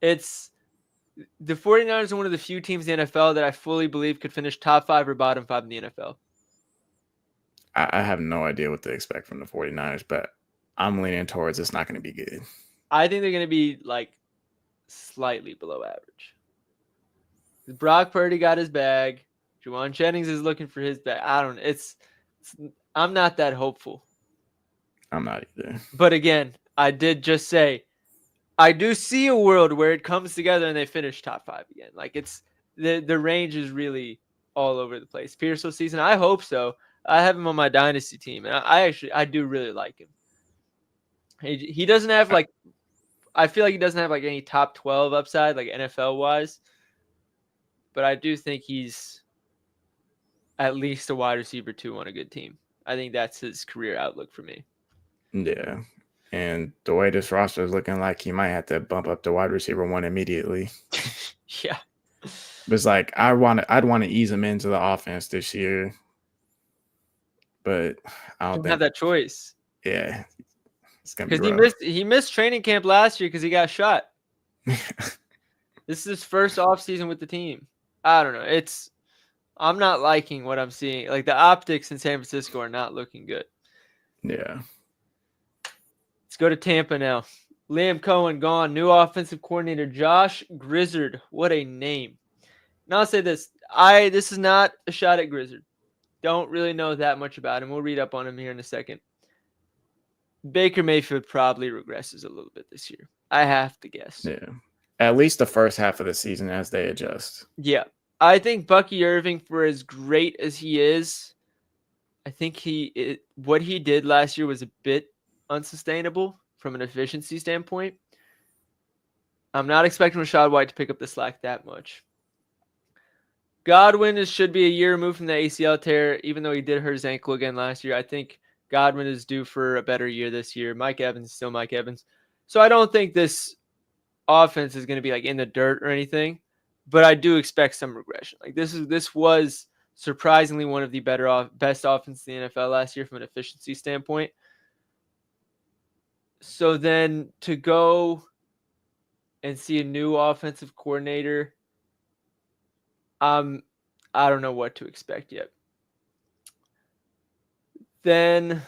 [SPEAKER 2] The 49ers are one of the few teams in the NFL that I fully believe could finish top 5 or bottom 5 in the NFL.
[SPEAKER 3] I have no idea what to expect from the 49ers, but I'm leaning towards it's not going to be good.
[SPEAKER 2] I think they're going to be like slightly below average. Brock Purdy got his bag. Juwan Jennings is looking for his bag. I'm not that hopeful.
[SPEAKER 3] I'm not either.
[SPEAKER 2] But again, I did just say, I do see a world where it comes together and they finish top 5 again. Like, it's the range is really all over the place. Pearsall season, I hope so. I have him on my dynasty team, and I do really like him. He doesn't have I feel like he doesn't have like any top 12 upside, like NFL wise. but I do think he's at least a wide receiver 2 on a good team. I think that's his career outlook for me.
[SPEAKER 3] Yeah. And the way this roster is looking like, he might have to bump up to wide receiver 1 immediately.
[SPEAKER 2] Yeah.
[SPEAKER 3] But it's like I'd want to ease him into the offense this year. But I
[SPEAKER 2] Don't have that choice.
[SPEAKER 3] Yeah. It's gonna be
[SPEAKER 2] Because
[SPEAKER 3] rough.
[SPEAKER 2] he missed training camp last year because he got shot. This is his first offseason with the team. I don't know. I'm not liking what I'm seeing. Like, the optics in San Francisco are not looking good.
[SPEAKER 3] Yeah.
[SPEAKER 2] Let's go to Tampa now. Liam Cohen gone. New offensive coordinator Josh Grizzard. What a name. Now I'll say this. This is not a shot at Grizzard. Don't really know that much about him. We'll read up on him here in a second. Baker Mayfield probably regresses a little bit this year. I have to guess.
[SPEAKER 3] Yeah. At least the first half of the season as they adjust.
[SPEAKER 2] Yeah. I think Bucky Irving, for as great as he is, I think what he did last year was a bit unsustainable from an efficiency standpoint. I'm not expecting Rachaad White to pick up the slack that much. Godwin should be a year removed from the ACL tear, even though he did hurt his ankle again last year. I think Godwin is due for a better year this year. Mike Evans is still Mike Evans. So I don't think this offense is going to be like in the dirt or anything, but I do expect some regression. Like this was surprisingly one of the best offenses in the NFL last year from an efficiency standpoint. So then to go and see a new offensive coordinator, I don't know what to expect yet. Then,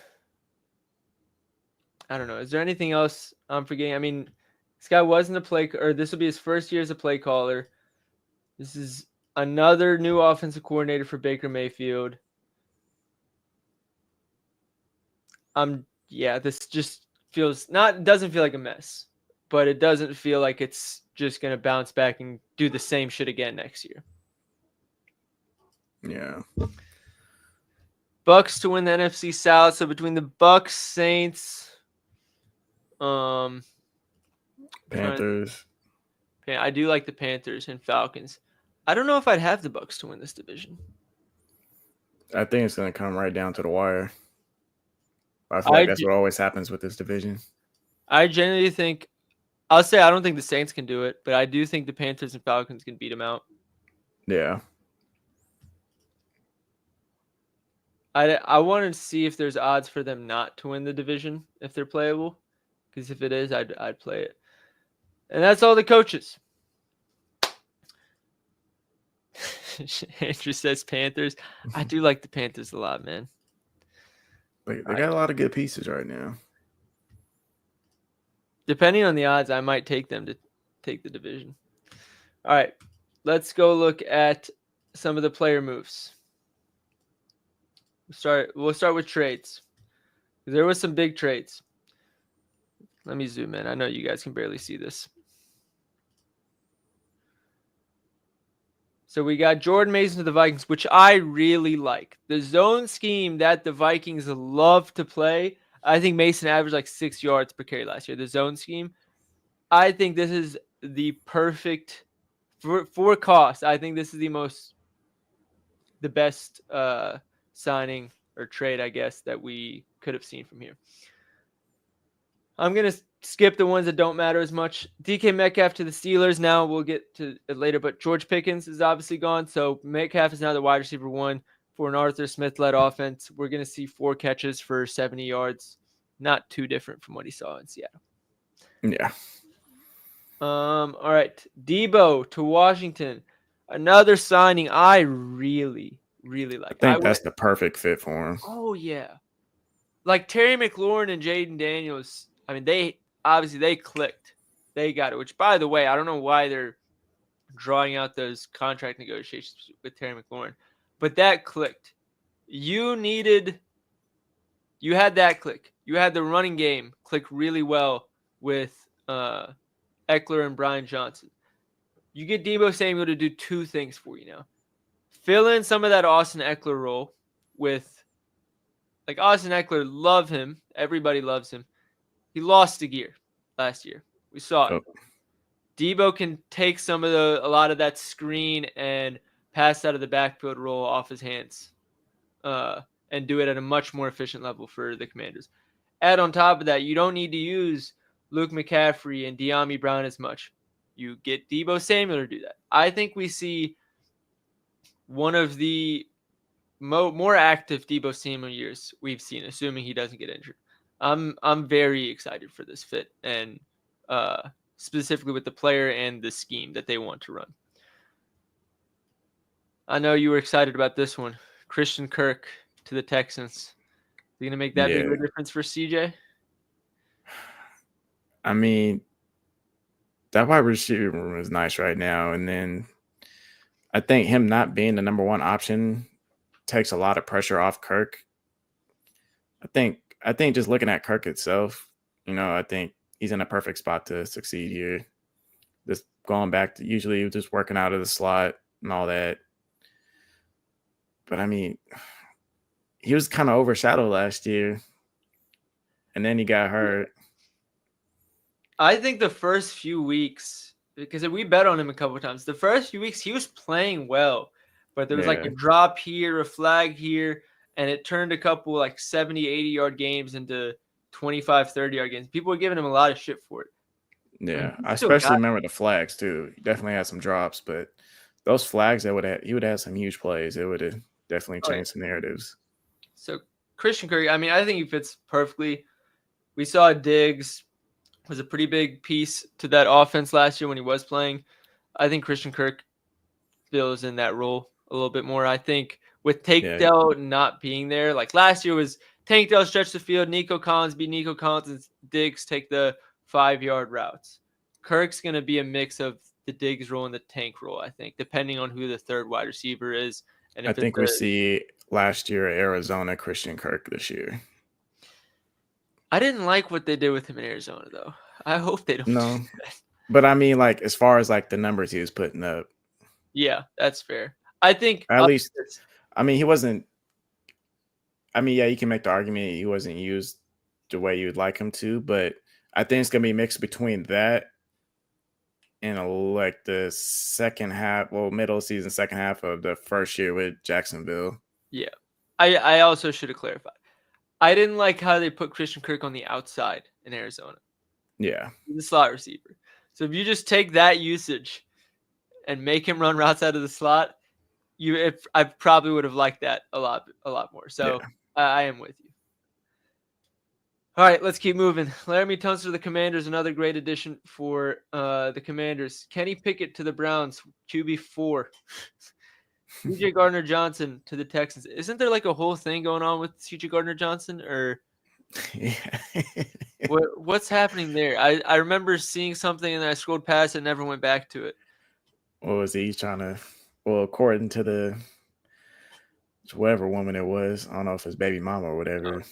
[SPEAKER 2] I don't know. Is there anything else I'm forgetting? I mean, this guy wasn't this will be his first year as a play caller. This is another new offensive coordinator for Baker Mayfield. This just doesn't feel like a mess, but it doesn't feel like it's just going to bounce back and do the same shit again next year.
[SPEAKER 3] Yeah.
[SPEAKER 2] Bucks to win the NFC South. So between the Bucks, Saints,
[SPEAKER 3] Panthers.
[SPEAKER 2] I do like the Panthers and Falcons. I don't know if I'd have the Bucks to win this division.
[SPEAKER 3] I think it's going to come right down to the wire. I feel like that's what always happens with this division.
[SPEAKER 2] I genuinely think, I don't think the Saints can do it, but I do think the Panthers and Falcons can beat them out.
[SPEAKER 3] Yeah.
[SPEAKER 2] I want to see if there's odds for them not to win the division if they're playable, because if it is, I'd play it. And that's all the coaches. Andrew says Panthers. I do like the Panthers a lot, man.
[SPEAKER 3] They got a lot of good pieces right now.
[SPEAKER 2] Depending on the odds, I might take them to take the division. All right, let's go look at some of the player moves. We'll start with trades. There was some big trades. Let me zoom in. I know you guys can barely see this. So we got Jordan Mason to the Vikings, which I really like. The zone scheme that the Vikings love to play. I think Mason averaged like 6 yards per carry last year. The zone scheme. I think this is the perfect for cost. I think this is the best signing or trade, I guess, that we could have seen from here. I'm going to skip the ones that don't matter as much. DK Metcalf to the Steelers. Now we'll get to it later, but George Pickens is obviously gone. So Metcalf is now the wide receiver 1 for an Arthur Smith-led offense. We're going to see 4 catches for 70 yards. Not too different from what he saw in Seattle.
[SPEAKER 3] Yeah.
[SPEAKER 2] All right. Debo to Washington. Another signing I really like.
[SPEAKER 3] I think that's the perfect fit for him.
[SPEAKER 2] Oh, yeah. Like Terry McLaurin and Jaden Daniels, I mean, they clicked. They got it, which, by the way, I don't know why they're drawing out those contract negotiations with Terry McLaurin, but that clicked. You had that click. You had the running game click really well with Eckler and Brian Johnson. You get Debo Samuel to do 2 things for you now. Fill in some of that Austin Eckler role with, like, Austin Eckler, love him. Everybody loves him. He lost a gear last year. We saw it. Debo can take a lot of that screen and pass out of the backfield roll off his hands, and do it at a much more efficient level for the Commanders. Add on top of that, you don't need to use Luke McCaffrey and De'Ami Brown as much. You get Debo Samuel to do that. I think we see one of the more active Debo Samuel years we've seen, assuming he doesn't get injured. I'm very excited for this fit, and specifically with the player and the scheme that they want to run. I know you were excited about this one. Christian Kirk to the Texans. Is he going to make that big of a difference for CJ?
[SPEAKER 3] I mean, that wide receiver room is nice right now. And then I think him not being the number one option takes a lot of pressure off Kirk. I think just looking at Kirk itself, I think he's in a perfect spot to succeed here. Just going back to usually just working out of the slot and all that. But I mean, he was kind of overshadowed last year, and then he got hurt.
[SPEAKER 2] I think the first few weeks, because we bet on him a couple of times, the first few weeks he was playing well, but there was like a drop here, a flag here, and it turned a couple like 70, 80-yard games into 25, 30-yard games. People were giving him a lot of shit for it.
[SPEAKER 3] Yeah, I especially remember the flags too. He definitely had some drops, but those flags he would have had some huge plays. It would have definitely changed the narratives.
[SPEAKER 2] So Christian Kirk, I mean, I think he fits perfectly. We saw Diggs was a pretty big piece to that offense last year when he was playing. I think Christian Kirk fills in that role a little bit more. I think with Tank Dell not being there, like last year was Tank Dell stretch the field, Nico Collins be Nico Collins, and Diggs take the 5-yard routes. Kirk's going to be a mix of the Diggs role and the Tank role, I think, depending on who the third wide receiver is. And
[SPEAKER 3] I think we see last year Arizona Christian Kirk this year.
[SPEAKER 2] I didn't like what they did with him in Arizona, though. I hope they don't.
[SPEAKER 3] No,
[SPEAKER 2] do that.
[SPEAKER 3] But I mean, like as far as like the numbers he was putting up.
[SPEAKER 2] Yeah, that's fair. I think
[SPEAKER 3] at least. I mean, he wasn't. I mean, yeah, you can make the argument he wasn't used the way you would like him to, but I think it's gonna be mixed between that and like the second half, middle season, second half of the first year with Jacksonville.
[SPEAKER 2] Yeah, I also should have clarified. I didn't like how they put Christian Kirk on the outside in Arizona.
[SPEAKER 3] Yeah.
[SPEAKER 2] He's a slot receiver. So if you just take that usage and make him run routes out of the slot, I probably would have liked that a lot more. So I am with you. All right, let's keep moving. Laramie Tunsil to the Commanders, another great addition for the Commanders. Kenny Pickett to the Browns, QB4. C.J. Gardner-Johnson to the Texans. Isn't there like a whole thing going on with C.J. Gardner-Johnson, or what's happening there? I remember seeing something and then I scrolled past and never went back to it.
[SPEAKER 3] What was he trying to? Well, according to whatever woman it was, I don't know if it's baby mama or whatever,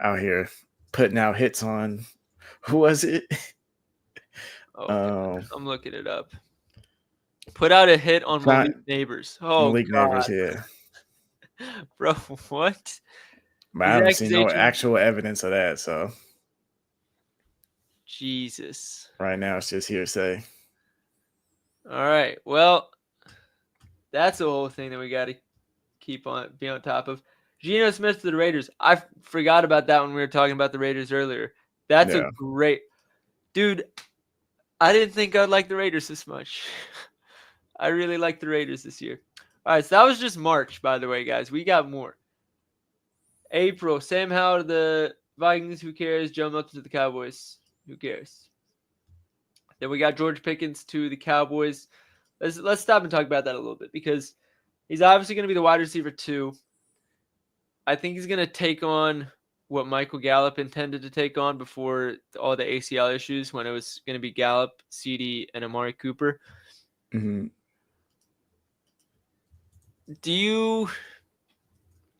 [SPEAKER 3] out here putting out hits on. Who was it?
[SPEAKER 2] I'm looking it up. Put out a hit on Malik Neighbors. Oh,
[SPEAKER 3] Malik Neighbors, yeah.
[SPEAKER 2] Bro, what?
[SPEAKER 3] But I haven't seen no actual evidence of that, so.
[SPEAKER 2] Jesus.
[SPEAKER 3] Right now, it's just hearsay.
[SPEAKER 2] All right. Well, that's the whole thing that we got to be on top of. Geno Smith to the Raiders. I forgot about that when we were talking about the Raiders earlier. That's a great – dude, I didn't think I'd like the Raiders this much. I really like the Raiders this year. All right, so that was just March, by the way, guys. We got more. April, Sam Howell to the Vikings. Who cares? Joe Milton to the Cowboys. Who cares? Then we got George Pickens to the Cowboys. Let's stop and talk about that a little bit because he's obviously going to be the wide receiver 2. I think he's going to take on what Michael Gallup intended to take on before all the ACL issues when it was going to be Gallup, CeeDee, and Amari Cooper.
[SPEAKER 3] Mm-hmm.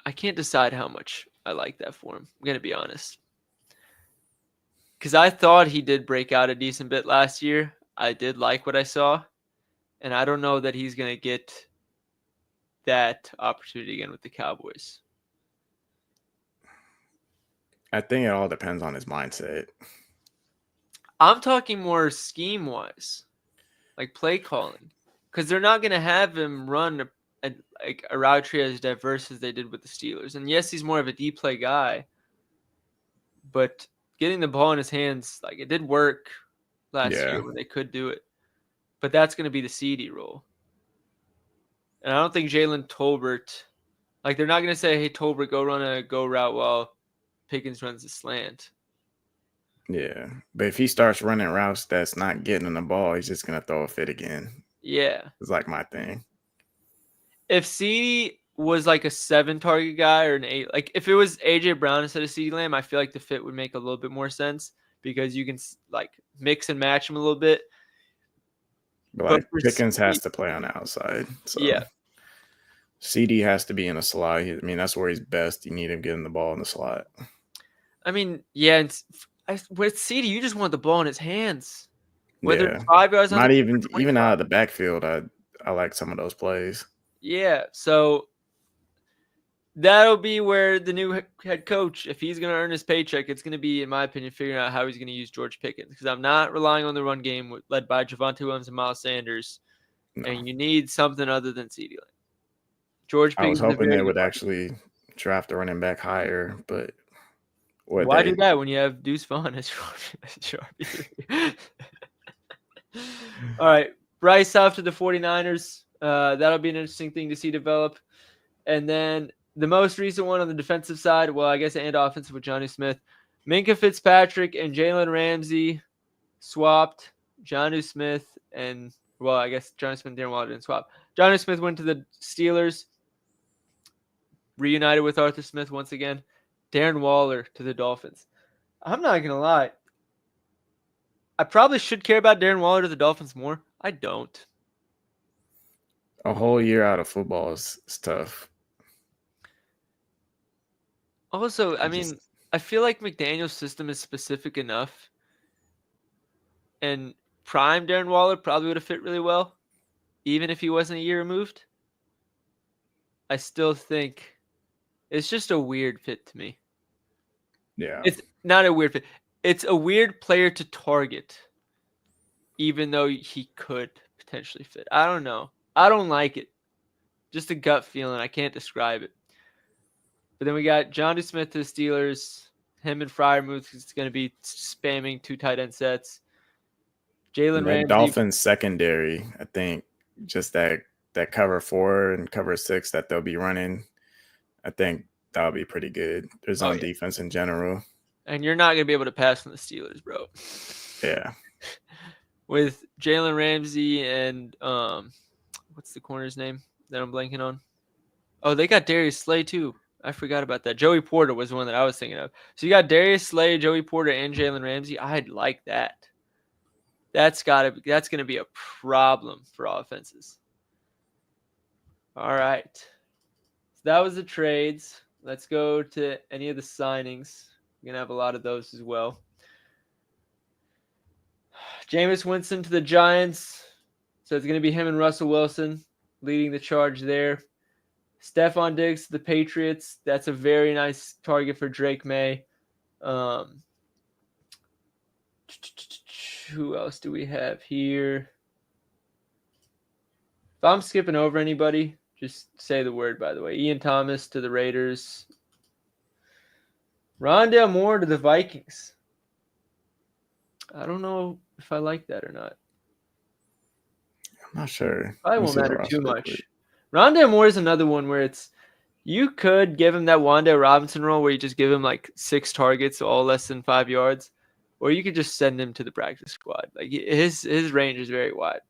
[SPEAKER 2] I can't decide how much I like that for him. I'm going to be honest. Because I thought he did break out a decent bit last year. I did like what I saw. And I don't know that he's going to get that opportunity again with the Cowboys.
[SPEAKER 3] I think it all depends on his mindset.
[SPEAKER 2] I'm talking more scheme-wise. like play calling, because they're not going to have him run a route tree as diverse as they did with the Steelers. And yes, he's more of a deep play guy, but getting the ball in his hands, like it did work last year when they could do it. But that's going to be the CD role. And I don't think Jalen Tolbert, like they're not going to say, hey, Tolbert, go run a go route while Pickens runs a slant.
[SPEAKER 3] Yeah. But if he starts running routes that's not getting the ball, he's just going to throw a fit again.
[SPEAKER 2] Yeah.
[SPEAKER 3] It's like my thing.
[SPEAKER 2] If CD was like a 7 target guy or an 8, like if it was AJ Brown instead of CD Lamb, I feel like the fit would make a little bit more sense because you can like mix and match them a little bit.
[SPEAKER 3] But like Pickens has to play on the outside. So
[SPEAKER 2] yeah.
[SPEAKER 3] CD has to be in a slot. I mean, that's where he's best. You need him getting the ball in the slot.
[SPEAKER 2] I mean, yeah, with CD, you just want the ball in his hands. Whether it's 5 yards on
[SPEAKER 3] not even out of the backfield, I like some of those plays.
[SPEAKER 2] Yeah, so that'll be where the new head coach, if he's going to earn his paycheck, it's going to be, in my opinion, figuring out how he's going to use George Pickens. Because I'm not relying on the run game led by Javonte Williams and Miles Sanders. No. And you need something other than CeeDee Lamb. George Pickens.
[SPEAKER 3] I was hoping they would actually draft a running back higher, but
[SPEAKER 2] why do that when you have Deuce Vaughn as your RB3? All right, Bryce off to the 49ers. That'll be an interesting thing to see develop. And then the most recent one on the defensive side, well, I guess, and offensive with Jonnu Smith. Minkah Fitzpatrick and Jalen Ramsey swapped. Jonnu Smith and, well, I guess Jonnu Smith and Darren Waller didn't swap. Jonnu Smith went to the Steelers, reunited with Arthur Smith once again. Darren Waller to the Dolphins. I'm not going to lie. I probably should care about Darren Waller to the Dolphins more. I don't.
[SPEAKER 3] A whole year out of football is tough.
[SPEAKER 2] Also, I mean, I feel like McDaniel's system is specific enough. And prime Darren Waller probably would have fit really well, even if he wasn't a year removed. I still think it's just a weird fit to me.
[SPEAKER 3] Yeah.
[SPEAKER 2] It's not a weird fit. It's a weird player to target, even though he could potentially fit. I don't know. I don't like it. Just a gut feeling. I can't describe it. But then we got Jonnu Smith to the Steelers. Him and Freiermuth is going to be spamming 2 tight end sets. Jalen Ramsey.
[SPEAKER 3] Dolphins secondary, I think, just that cover 4 and cover 6 that they'll be running, I think that'll be pretty good. Their zone defense in general.
[SPEAKER 2] And you're not going to be able to pass on the Steelers, bro.
[SPEAKER 3] Yeah.
[SPEAKER 2] With Jalen Ramsey and what's the corner's name that I'm blanking on? Oh, they got Darius Slay too. I forgot about that. Joey Porter was the one that I was thinking of. So you got Darius Slay, Joey Porter, and Jalen Ramsey. I'd like that. That's going to be a problem for offenses. All right. So that was the trades. Let's go to any of the signings. We're going to have a lot of those as well. Jameis Winston to the Giants. So it's going to be him and Russell Wilson leading the charge there. Stephon Diggs to the Patriots. That's a very nice target for Drake May. Who else do we have here? If I'm skipping over anybody, just say the word, by the way. Ian Thomas to the Raiders. Rondale Moore to the Vikings. I don't know if I like that or not.
[SPEAKER 3] I'm not sure.
[SPEAKER 2] Probably won't matter too much. Rondale Moore is another one where you could give him that Wan'Dale Robinson role where you just give him like 6 targets, all less than 5 yards, or you could just send him to the practice squad. Like his range is very wide.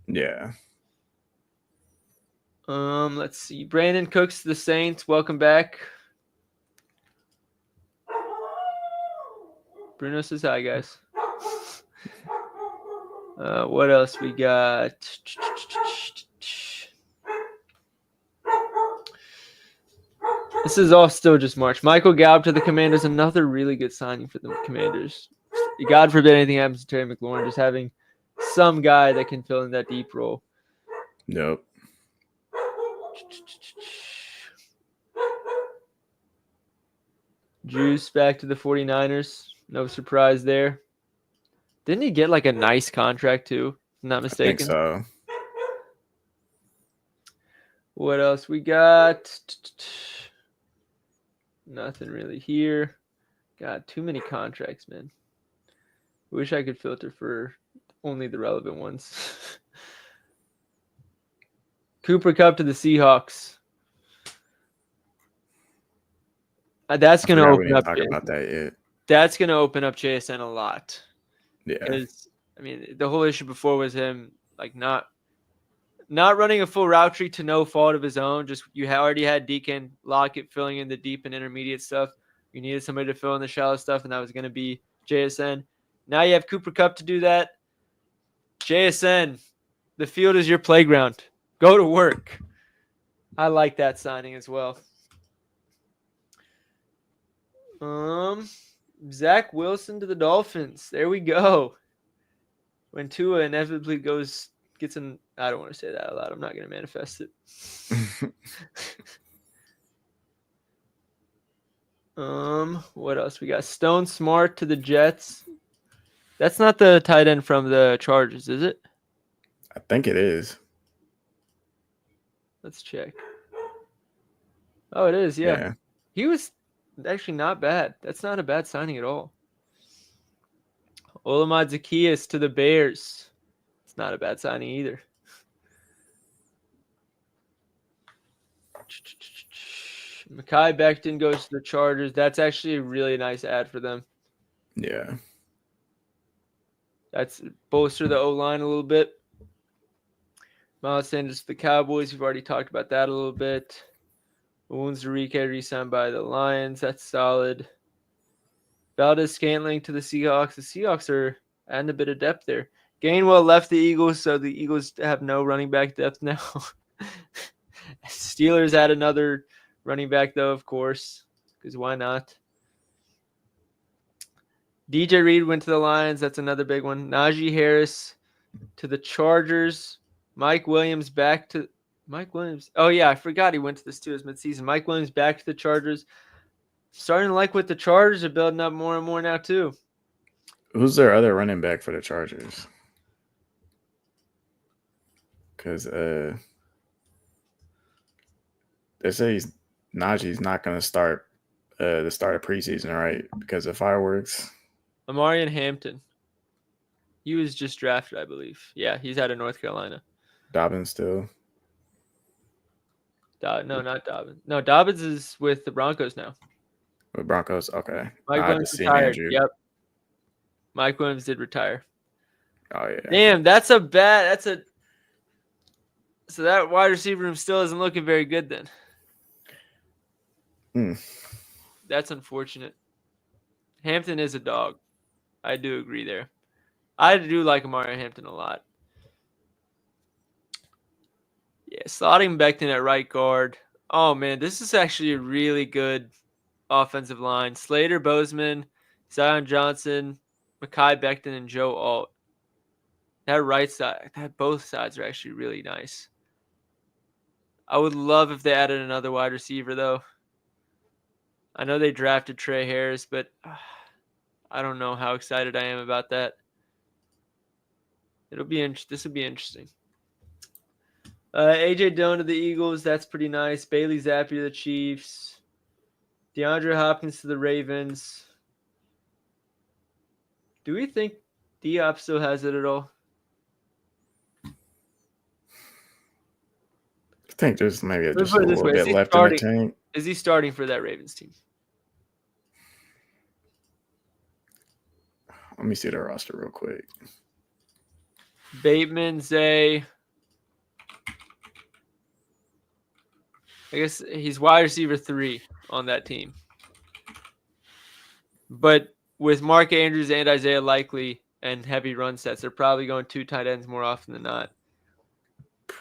[SPEAKER 3] Yeah.
[SPEAKER 2] Let's see. Brandon Cooks to the Saints. Welcome back. Bruno says hi, guys. What else we got? This is all still just March. Michael Gallup to the Commanders. Another really good signing for the Commanders. God forbid anything happens to Terry McLaurin. Just having some guy that can fill in that deep role.
[SPEAKER 3] Nope.
[SPEAKER 2] Juice back to the 49ers. No surprise there. Didn't he get like a nice contract too Not
[SPEAKER 3] I think
[SPEAKER 2] mistaken.
[SPEAKER 3] so.
[SPEAKER 2] What else we got? Nothing really here. Got too many contracts, man. Wish I could filter for only the relevant ones. Cooper Kupp to the Seahawks. That's
[SPEAKER 3] I
[SPEAKER 2] going to
[SPEAKER 3] forgot we
[SPEAKER 2] open
[SPEAKER 3] didn't
[SPEAKER 2] up.
[SPEAKER 3] talk about that yet.
[SPEAKER 2] That's going to open up JSN a lot.
[SPEAKER 3] Yeah.
[SPEAKER 2] Because I mean, the whole issue before was him like not running a full route tree to no fault of his own. Just you already had Deacon Lockett filling in the deep and intermediate stuff. You needed somebody to fill in the shallow stuff, and that was going to be JSN. Now you have Cooper Kupp to do that. JSN, the field is your playground. Go to work. I like that signing as well. Zach Wilson to the Dolphins. There we go. When Tua inevitably gets in, I don't want to say that out loud. I'm not going to manifest it. What else we got? Stone Smart to the Jets. That's not the tight end from the Chargers, is it?
[SPEAKER 3] I think it is.
[SPEAKER 2] Let's check. Oh, it is. Yeah.
[SPEAKER 3] Yeah.
[SPEAKER 2] He was actually not bad. That's not a bad signing at all. Olamide Zaccheaus to the Bears. It's not a bad signing either. Mekhi Becton goes to the Chargers. That's actually a really nice ad for them.
[SPEAKER 3] Yeah.
[SPEAKER 2] That's bolster the O-line a little bit. Miles Sanders to the Cowboys. We've already talked about that a little bit. Wounds Enrique re-signed by the Lions. That's solid. Valdez Scantling to the Seahawks. The Seahawks are adding a bit of depth there. Gainwell left the Eagles, so the Eagles have no running back depth now. Steelers add another running back, though, of course, because why not? DJ Reed went to the Lions. That's another big one. Najee Harris to the Chargers. Mike Williams. Oh, yeah, I forgot he went to the Steelers midseason. Mike Williams back to the Chargers. Starting to like what the Chargers are building up more and more now, too.
[SPEAKER 3] Who's their other running back for the Chargers? Because they say Najee's not going to start the start of preseason, right? Because of fireworks.
[SPEAKER 2] Amarian Hampton. He was just drafted, I believe. Yeah, he's out of North Carolina.
[SPEAKER 3] Dobbins still.
[SPEAKER 2] No, not Dobbins. No, Dobbins is with the Broncos now.
[SPEAKER 3] With Broncos, okay.
[SPEAKER 2] Mike Williams retired. Yep. Mike Williams did retire.
[SPEAKER 3] Oh yeah.
[SPEAKER 2] Damn, so that wide receiver room still isn't looking very good then. That's unfortunate. Hampton is a dog. I do agree there. I do like Amari Hampton a lot. Yeah, slotting Becton at right guard. Oh, man, this is actually a really good offensive line. Slater, Bozeman, Zion Johnson, Mekhi Becton, and Joe Alt. That right side, both sides are actually really nice. I would love if they added another wide receiver, though. I know they drafted Trey Harris, but I don't know how excited I am about that. This would be interesting. AJ Dillon to the Eagles. That's pretty nice. Bailey Zappi to the Chiefs. DeAndre Hopkins to the Ravens. Do we think Diop still has it at all?
[SPEAKER 3] I think there's maybe
[SPEAKER 2] Let's
[SPEAKER 3] just a
[SPEAKER 2] put it this
[SPEAKER 3] little
[SPEAKER 2] way.
[SPEAKER 3] bit left in the tank.
[SPEAKER 2] Is he starting for that Ravens team?
[SPEAKER 3] Let me see the roster real quick.
[SPEAKER 2] Bateman, Zay. I guess he's wide receiver 3 on that team. But with Mark Andrews and Isaiah Likely and heavy run sets, they're probably going 2 tight ends more often than not.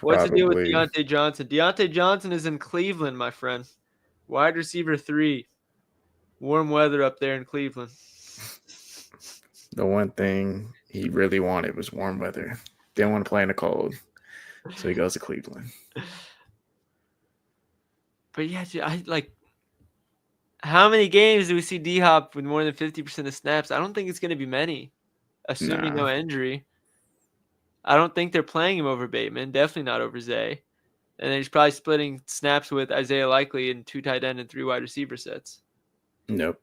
[SPEAKER 2] What's the deal with Deontay Johnson? Deontay Johnson is in Cleveland, my friend. Wide receiver 3. Warm weather up there in Cleveland.
[SPEAKER 3] The one thing he really wanted was warm weather. Didn't want to play in the cold. So he goes to Cleveland.
[SPEAKER 2] But yeah, how many games do we see D-Hop with more than 50% of snaps? I don't think it's going to be many, assuming no injury. I don't think they're playing him over Bateman. Definitely not over Zay. And then he's probably splitting snaps with Isaiah Likely in 2 tight end and 3 wide receiver sets.
[SPEAKER 3] Nope.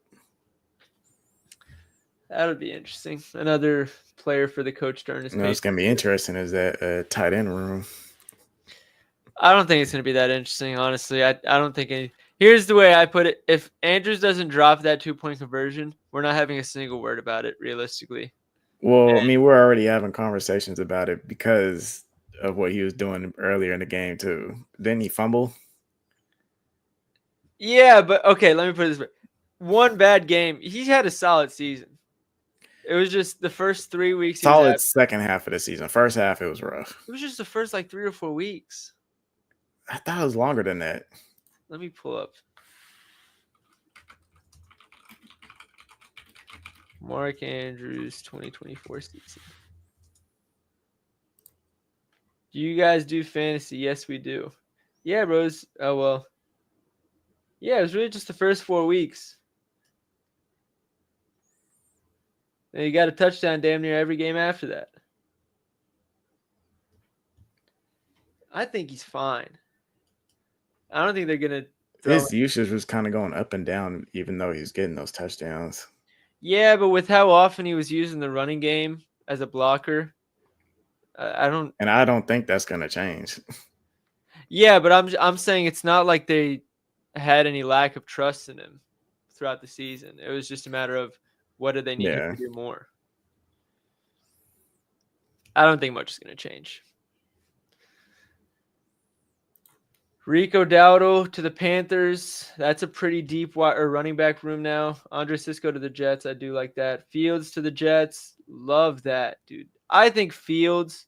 [SPEAKER 2] That would be interesting. Another player for the coach during his.
[SPEAKER 3] No, it's gonna be interesting. Is that tight end room?
[SPEAKER 2] I don't think it's gonna be that interesting, honestly. I don't think any. Here's the way I put it: if Andrews doesn't drop that 2-point conversion, we're not having a single word about it, realistically.
[SPEAKER 3] Well, I mean, we're already having conversations about it because of what he was doing earlier in the game too. Didn't he fumble?
[SPEAKER 2] Yeah, but okay, let me put it this way: one bad game. He's had a solid season. It was just the first 3 weeks.
[SPEAKER 3] Solid second half of the season. First half, it was rough.
[SPEAKER 2] It was just the first 3 or 4 weeks.
[SPEAKER 3] I thought it was longer than that.
[SPEAKER 2] Let me pull up. Mark Andrews 2024 season. Do you guys do fantasy? Yes, we do. Yeah, bros. Oh, well. Yeah, it was really just the first 4 weeks. And you got a touchdown damn near every game after that. I think he's fine. I don't think they're going to.
[SPEAKER 3] His usage was kind of going up and down, even though he's getting those touchdowns.
[SPEAKER 2] Yeah, but with how often he was using the running game as a blocker, I don't
[SPEAKER 3] think that's going to change.
[SPEAKER 2] Yeah, but I'm saying it's not like they had any lack of trust in him throughout the season. It was just a matter of what do they need him to do more. I don't think much is going to change. Rico Dowdle to the Panthers. That's a pretty deep running back room now. Andre Cisco to the Jets. I do like that. Fields to the Jets. Love that, dude. I think Fields,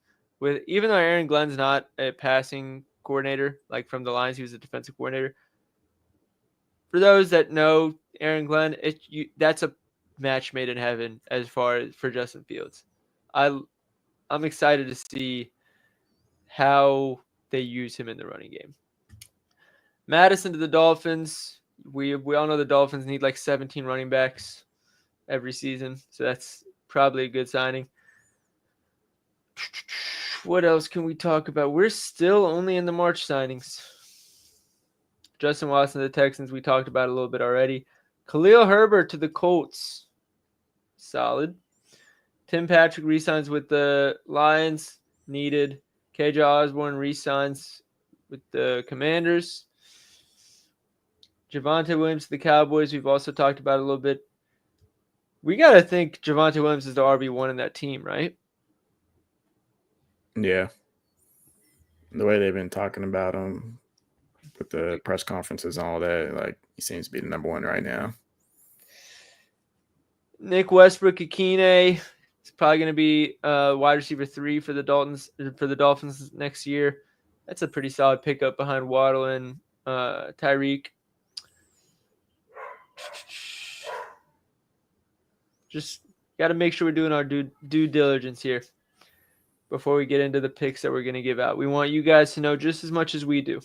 [SPEAKER 2] even though Aaron Glenn's not a passing coordinator, like from the Lions, he was a defensive coordinator. For those that know Aaron Glenn, that's a match made in heaven as far as for Justin Fields. I'm excited to see how they use him in the running game. Madison to the Dolphins. We all know the Dolphins need like 17 running backs every season, so that's probably a good signing. What else can we talk about? We're still only in the March signings. Justin Watson to the Texans, we talked about a little bit already. Khalil Herbert to the Colts. Solid. Tim Patrick re-signs with the Lions. Needed. KJ Osborne re-signs with the Commanders. Javonte Williams to the Cowboys, we've also talked about a little bit. We got to think Javonte Williams is the RB1 in that team, right?
[SPEAKER 3] Yeah. The way they've been talking about him with the press conferences and all that, like, he seems to be the number 1 right now.
[SPEAKER 2] Nick Westbrook-Ikine is probably going to be wide receiver 3 for the Dolphins next year. That's a pretty solid pickup behind Waddle and Tyreek. Just got to make sure we're doing our due diligence here before we get into the picks that we're going to give out. We want you guys to know just as much as we do.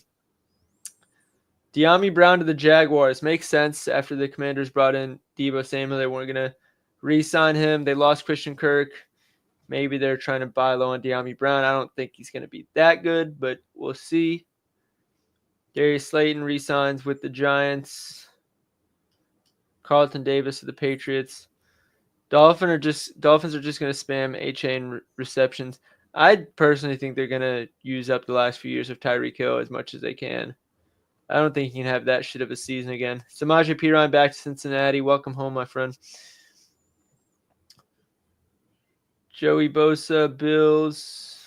[SPEAKER 2] De'Ami Brown to the Jaguars. Makes sense after the Commanders brought in Deebo Samuel. They weren't going to re-sign him. They lost Christian Kirk. Maybe they're trying to buy low on De'Ami Brown. I don't think he's going to be that good, but we'll see. Darius Slayton re-signs with the Giants. Carlton Davis to the Patriots. Dolphins are just going to spam A-chain receptions. I personally think they're going to use up the last few years of Tyreek Hill as much as they can. I don't think he can have that shit of a season again. Samaje Perine back to Cincinnati. Welcome home, my friend. Joey Bosa, Bills.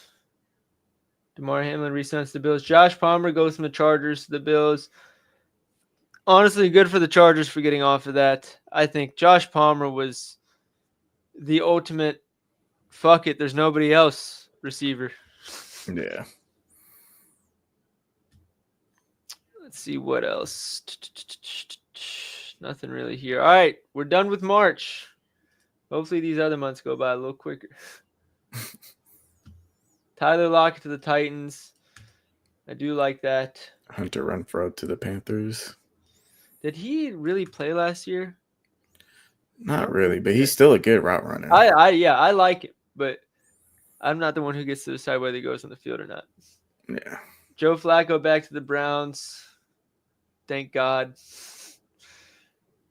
[SPEAKER 2] DeMar Hamlin re-signs the Bills. Josh Palmer goes from the Chargers to the Bills. Honestly, good for the Chargers for getting off of that. I think Josh Palmer was the ultimate fuck it, there's nobody else receiver.
[SPEAKER 3] Yeah.
[SPEAKER 2] Let's see what else. Nothing really here. All right, we're done with March. Hopefully these other months go by a little quicker. Tyler Lockett to the Titans. I do like that.
[SPEAKER 3] Hunter Renfrow to the Panthers.
[SPEAKER 2] Did he really play last year?
[SPEAKER 3] Not really, but he's still a good route runner.
[SPEAKER 2] I like it, but I'm not the one who gets to decide whether he goes on the field or not.
[SPEAKER 3] Yeah.
[SPEAKER 2] Joe Flacco back to the Browns. Thank God.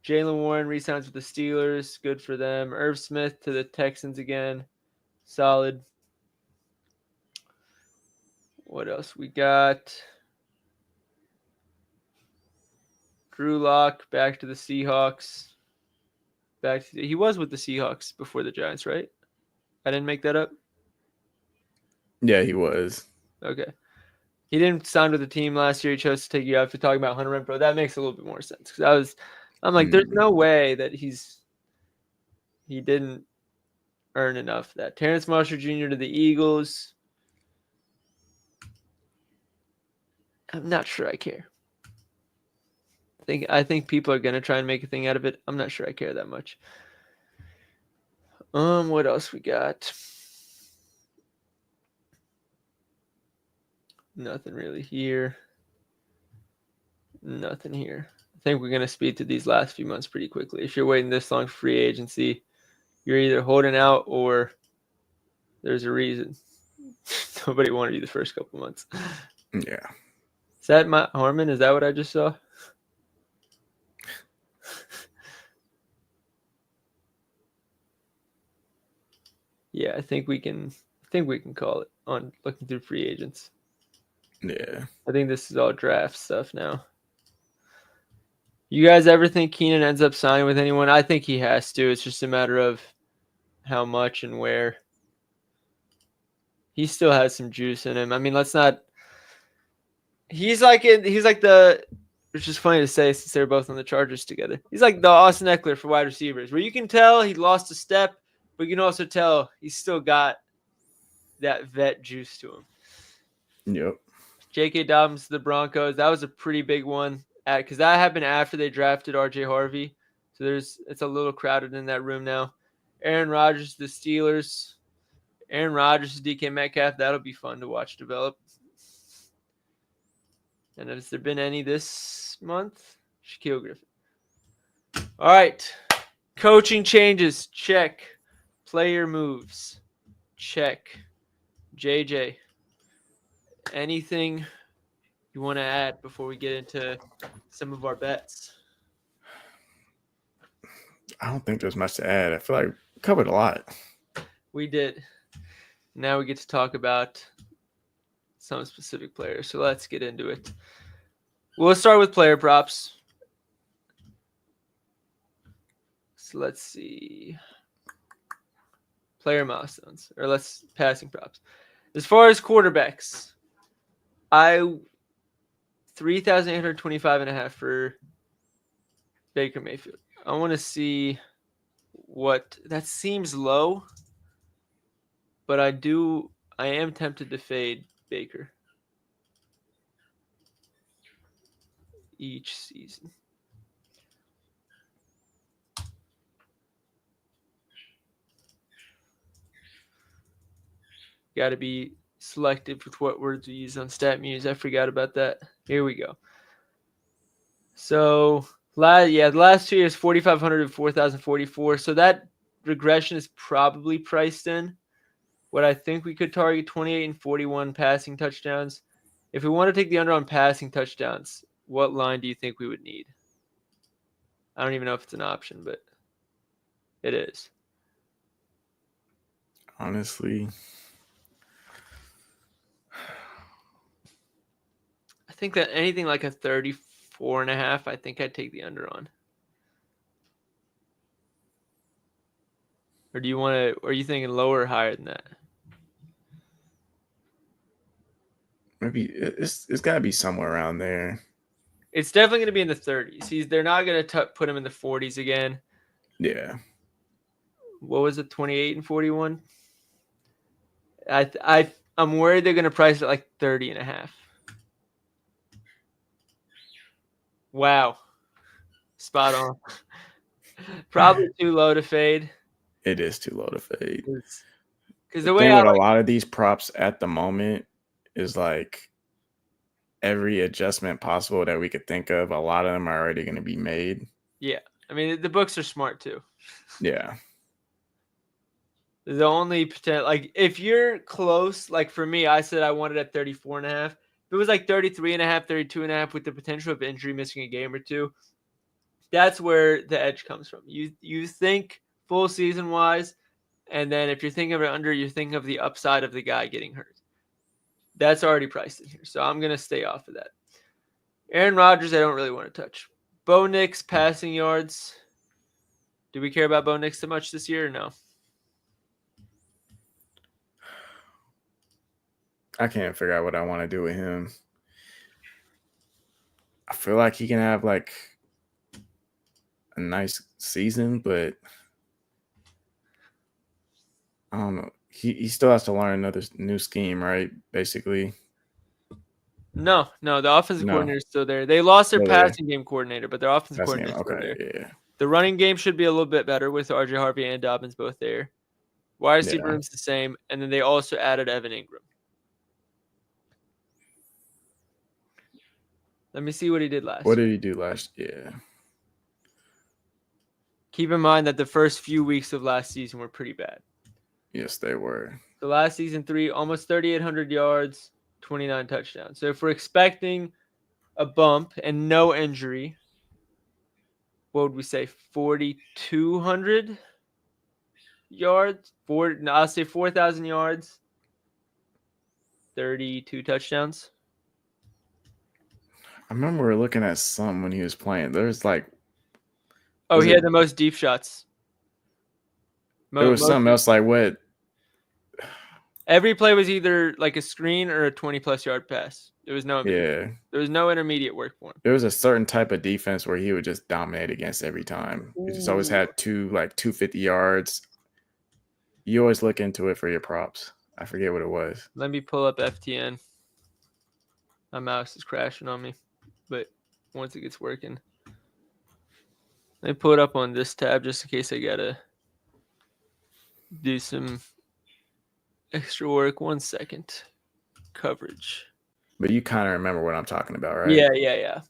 [SPEAKER 2] Jalen Warren re-signs with the Steelers. Good for them. Irv Smith to the Texans again. Solid. What else we got? Drew Lock back to the Seahawks. He was with the Seahawks before the Giants, right? I didn't make that up?
[SPEAKER 3] Yeah, he was.
[SPEAKER 2] Okay. He didn't sign with the team last year. He chose to take you out for talking about Hunter Renfrow. That makes a little bit more sense. Because I'm like, there's no way that he didn't earn enough of that. Terrence Marshall Jr. to the Eagles. I'm not sure I care. I think people are gonna try and make a thing out of it. I'm not sure I care that much. What else we got? Nothing really here. Nothing here. I think we're gonna speed through these last few months pretty quickly. If you're waiting this long for free agency, you're either holding out or there's a reason. Nobody wanted you the first couple months.
[SPEAKER 3] Yeah.
[SPEAKER 2] Is that Matt Harmon? Is that what I just saw? Yeah, I think we can call it on looking through free agents.
[SPEAKER 3] Yeah.
[SPEAKER 2] I think this is all draft stuff now. You guys ever think Keenan ends up signing with anyone? I think he has to. It's just a matter of how much and where. He still has some juice in him. I mean, let's not. He's like the. It's just funny to say since they're both on the Chargers together. He's like the Austin Eckler for wide receivers, where you can tell he lost a step, but you can also tell he's still got that vet juice to him.
[SPEAKER 3] Yep.
[SPEAKER 2] J.K. Dobbins to the Broncos. That was a pretty big one because that happened after they drafted R.J. Harvey. So it's a little crowded in that room now. Aaron Rodgers to the Steelers. Aaron Rodgers to DK Metcalf. That'll be fun to watch develop. And has there been any this month? Shaquille Griffin. All right. Coaching changes. Check. Player moves. Check. JJ. Anything you want to add before we get into some of our bets?
[SPEAKER 3] I don't think there's much to add. I feel like we covered a lot.
[SPEAKER 2] We did. Now we get to talk about some specific players. So let's get into it. We'll start with player props. So let's see. Player milestones. Or let's passing props. As far as quarterbacks, 3,825.5 for Baker Mayfield. I want to see what that seems low, but I am tempted to fade Baker each season. Got to be selective with what words we use on StatMuse. I forgot about that. Here we go. So, the last 2 years, 4,500 and 4,044. So that regression is probably priced in. What I think we could target 28 and 41 passing touchdowns. If we want to take the under on passing touchdowns, what line do you think we would need? I don't even know if it's an option, but it is.
[SPEAKER 3] Honestly,
[SPEAKER 2] I think that anything like a 34.5, I think I'd take the under on. Or are you thinking lower or higher than that?
[SPEAKER 3] maybe it's got to be somewhere around there.
[SPEAKER 2] It's definitely going to be in the 30s. They're not going to put him in the 40s again.
[SPEAKER 3] Yeah.
[SPEAKER 2] What was it, 28 and 41? I'm worried they're going to price it like 30.5. Wow. Spot on. Probably too low to fade.
[SPEAKER 3] It is too low to fade.
[SPEAKER 2] Because
[SPEAKER 3] the way with a lot of these props at the moment is like every adjustment possible that we could think of, a lot of them are already going to be made.
[SPEAKER 2] Yeah. I mean, the books are smart too.
[SPEAKER 3] Yeah.
[SPEAKER 2] The only potential, like if you're close, like for me, I said I wanted at 34.5. If it was like 33.5, 32.5 with the potential of injury, missing a game or two, that's where the edge comes from. You think full season wise, and then if you're thinking of it under, you're thinking of the upside of the guy getting hurt. That's already priced in here, so I'm gonna stay off of that. Aaron Rodgers, I don't really want to touch. Bo Nix passing yards. Do we care about Bo Nix so much this year or no?
[SPEAKER 3] I can't figure out what I want to do with him. I feel like he can have like a nice season, but I don't know. He still has to learn another new scheme, right? Basically.
[SPEAKER 2] No. The offensive coordinator is still there. They lost their passing game coordinator, but their offensive coordinator is still there.
[SPEAKER 3] Yeah.
[SPEAKER 2] The running game should be a little bit better with RJ Harvey and Dobbins both there. Wide receiver room's the same, and then they also added Evan Ingram. Let me see what he did last.
[SPEAKER 3] What did he do last year?
[SPEAKER 2] Keep in mind that the first few weeks of last season were pretty bad.
[SPEAKER 3] Yes, they were.
[SPEAKER 2] The last season, almost 3,800 yards, 29 touchdowns. So if we're expecting a bump and no injury, what would we say? 4,200 yards? I'll say 4,000 yards, 32 touchdowns.
[SPEAKER 3] I remember we were looking at some when he was playing. There's like,
[SPEAKER 2] he had the most deep shots.
[SPEAKER 3] There was something else like what?
[SPEAKER 2] Every play was either like a screen or a 20-plus yard pass. There was no there was no intermediate work for him.
[SPEAKER 3] There was a certain type of defense where he would just dominate against every time. He just always had 250 yards. You always look into it for your props. I forget what it was.
[SPEAKER 2] Let me pull up FTN. My mouse is crashing on me, but once it gets working, let me pull it up on this tab just in case I gotta do some extra work. 1 second. Coverage.
[SPEAKER 3] But you kind of remember what I'm talking about, right?
[SPEAKER 2] Yeah.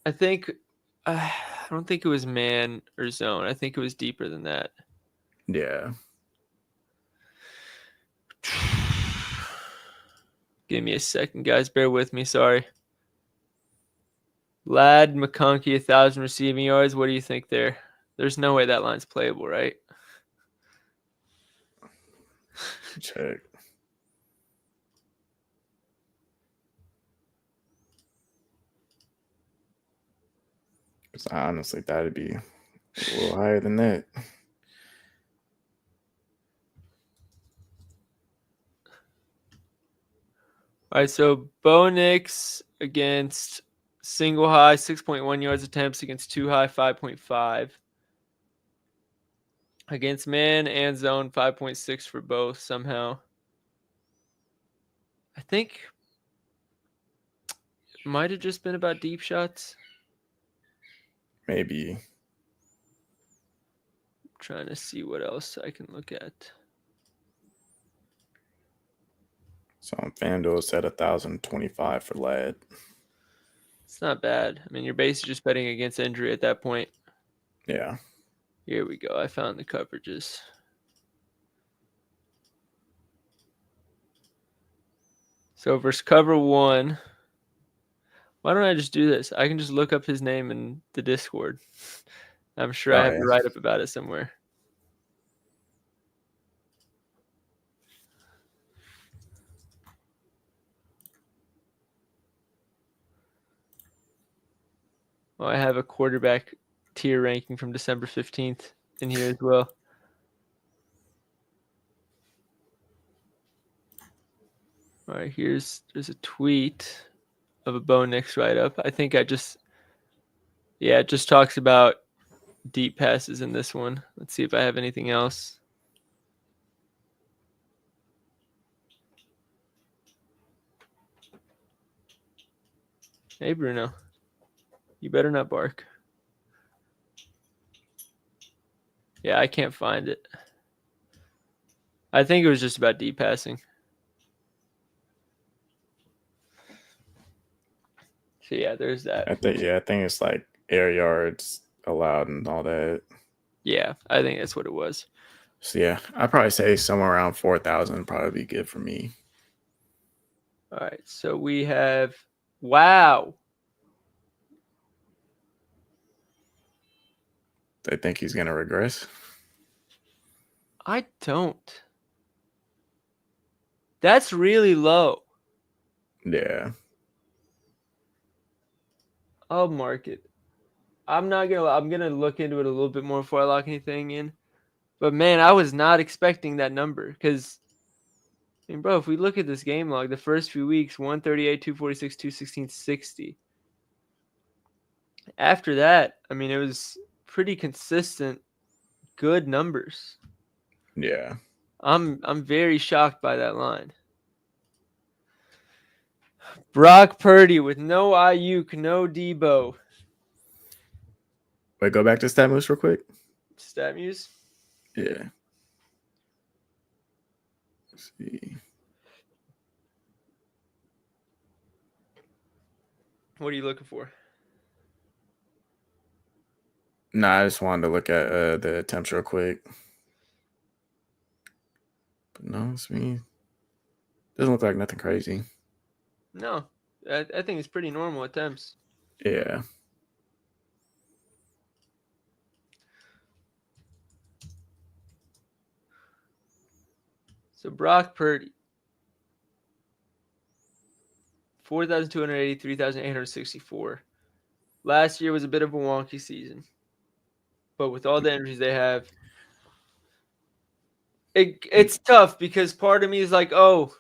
[SPEAKER 2] I think I don't think it was man or zone. I think it was deeper than that.
[SPEAKER 3] Yeah.
[SPEAKER 2] Give me a second, guys. Bear with me. Sorry. Ladd McConkey, 1,000 receiving yards. What do you think there? There's no way that line's playable, right?
[SPEAKER 3] Check. I honestly thought it'd be a little higher than that.
[SPEAKER 2] All right, so Bo Nix against single high, 6.1 yards attempts against two high, 5.5. Against man and zone, 5.6 for both somehow. I think it might have just been about deep shots.
[SPEAKER 3] Maybe.
[SPEAKER 2] I'm trying to see what else I can look at.
[SPEAKER 3] So on FanDuel, it's at 1,025 for Ladd.
[SPEAKER 2] It's not bad. I mean, you're basically just betting against injury at that point.
[SPEAKER 3] Yeah.
[SPEAKER 2] Here we go. I found the coverages. So versus cover one, why don't I just do this? I can just look up his name in the Discord. I'm sure I have to write up about it somewhere. Oh, I have a quarterback tier ranking from December 15th in here as well. All right, there's a tweet of a Bo Nix write-up. I think it just talks about deep passes in this one. Let's see if I have anything else. Hey, Bruno. You better not bark. Yeah, I can't find it. I think it was just about deep passing. So yeah, there's that.
[SPEAKER 3] I think it's like air yards allowed and all that.
[SPEAKER 2] Yeah, I think that's what it was.
[SPEAKER 3] So yeah, I'd probably say somewhere around 4,000 probably be good for me.
[SPEAKER 2] All right, so we have wow.
[SPEAKER 3] They think he's gonna regress.
[SPEAKER 2] I don't. That's really low.
[SPEAKER 3] Yeah.
[SPEAKER 2] I'll mark it. I'm gonna look into it a little bit more before I lock anything in. But man, I was not expecting that number because I mean, bro, if we look at this game log, the first few weeks, 138, 246, 216, 60. After that, I mean, it was pretty consistent, good numbers.
[SPEAKER 3] Yeah.
[SPEAKER 2] I'm very shocked by that line. Brock Purdy with no Ayuk, no Debo.
[SPEAKER 3] Wait, go back to Stat Moose real quick.
[SPEAKER 2] Stat Muse.
[SPEAKER 3] Yeah. Let's see.
[SPEAKER 2] What are you looking for?
[SPEAKER 3] Nah, I just wanted to look at the attempts real quick. But no, it's me. Doesn't look like nothing crazy.
[SPEAKER 2] No, I think it's pretty normal attempts.
[SPEAKER 3] Yeah.
[SPEAKER 2] So Brock Purdy, 4,280, 3,864. Last year was a bit of a wonky season. But with all the injuries they have, it's tough because part of me is like, oh,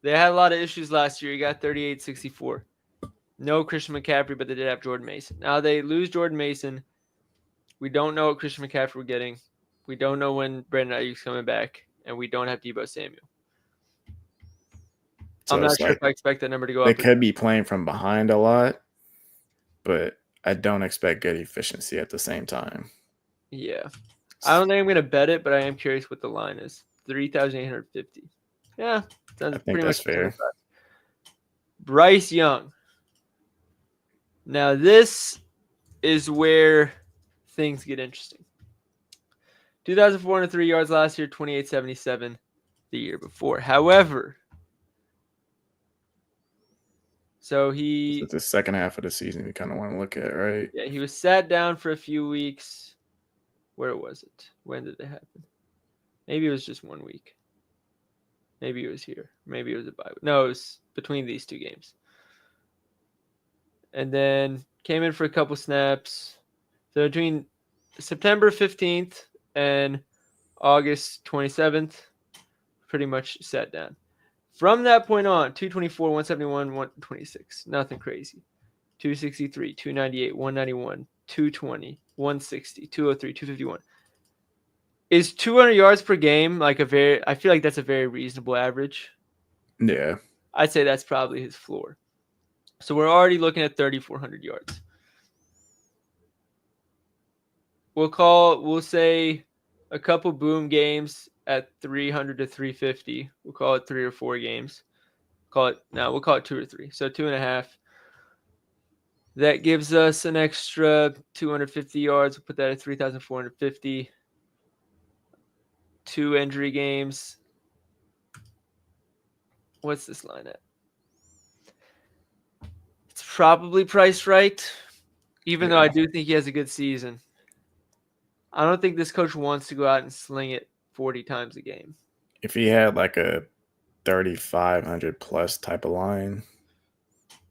[SPEAKER 2] they had a lot of issues last year. You got 38-64. No Christian McCaffrey, but they did have Jordan Mason. Now they lose Jordan Mason. We don't know what Christian McCaffrey we're getting. We don't know when Brandon Ayuk's coming back. And we don't have Debo Samuel.
[SPEAKER 3] So
[SPEAKER 2] I'm not
[SPEAKER 3] it's
[SPEAKER 2] sure
[SPEAKER 3] like
[SPEAKER 2] if I expect that number to go
[SPEAKER 3] they
[SPEAKER 2] up.
[SPEAKER 3] could be playing from behind a lot, but I don't expect good efficiency at the same time.
[SPEAKER 2] Yeah. I don't think I'm going to bet it, but I am curious what the line is. 3,850. Yeah. Sounds
[SPEAKER 3] I think
[SPEAKER 2] pretty
[SPEAKER 3] that's
[SPEAKER 2] much
[SPEAKER 3] fair.
[SPEAKER 2] Bryce Young. Now, this is where things get interesting. 2,403 yards last year, 2,877 the year before. However, so
[SPEAKER 3] It's the second half of the season we kind of want to look at, right?
[SPEAKER 2] Yeah, he was sat down for a few weeks. Where was it? When did it happen? Maybe it was just 1 week. Maybe it was here. Maybe it was a bye. No, it was between these two games. And then came in for a couple snaps. So between September 15th and August 27th, pretty much sat down. From that point on, 224, 171, 126. Nothing crazy. 263, 298, 191, 220, 160, 203, 251. Is 200 yards per game I feel like that's a very reasonable average.
[SPEAKER 3] Yeah.
[SPEAKER 2] I'd say that's probably his floor. So we're already looking at 3,400 yards. We'll say a couple boom games at 300 to 350. We'll call it 3 or 4 games. We'll call it 2 or 3. So 2.5. That gives us an extra 250 yards. We'll put that at 3,450. 2 injury games. What's this line at? It's probably priced right, even though I do think he has a good season. I don't think this coach wants to go out and sling it 40 times a game.
[SPEAKER 3] If he had like a 3,500 plus type of line,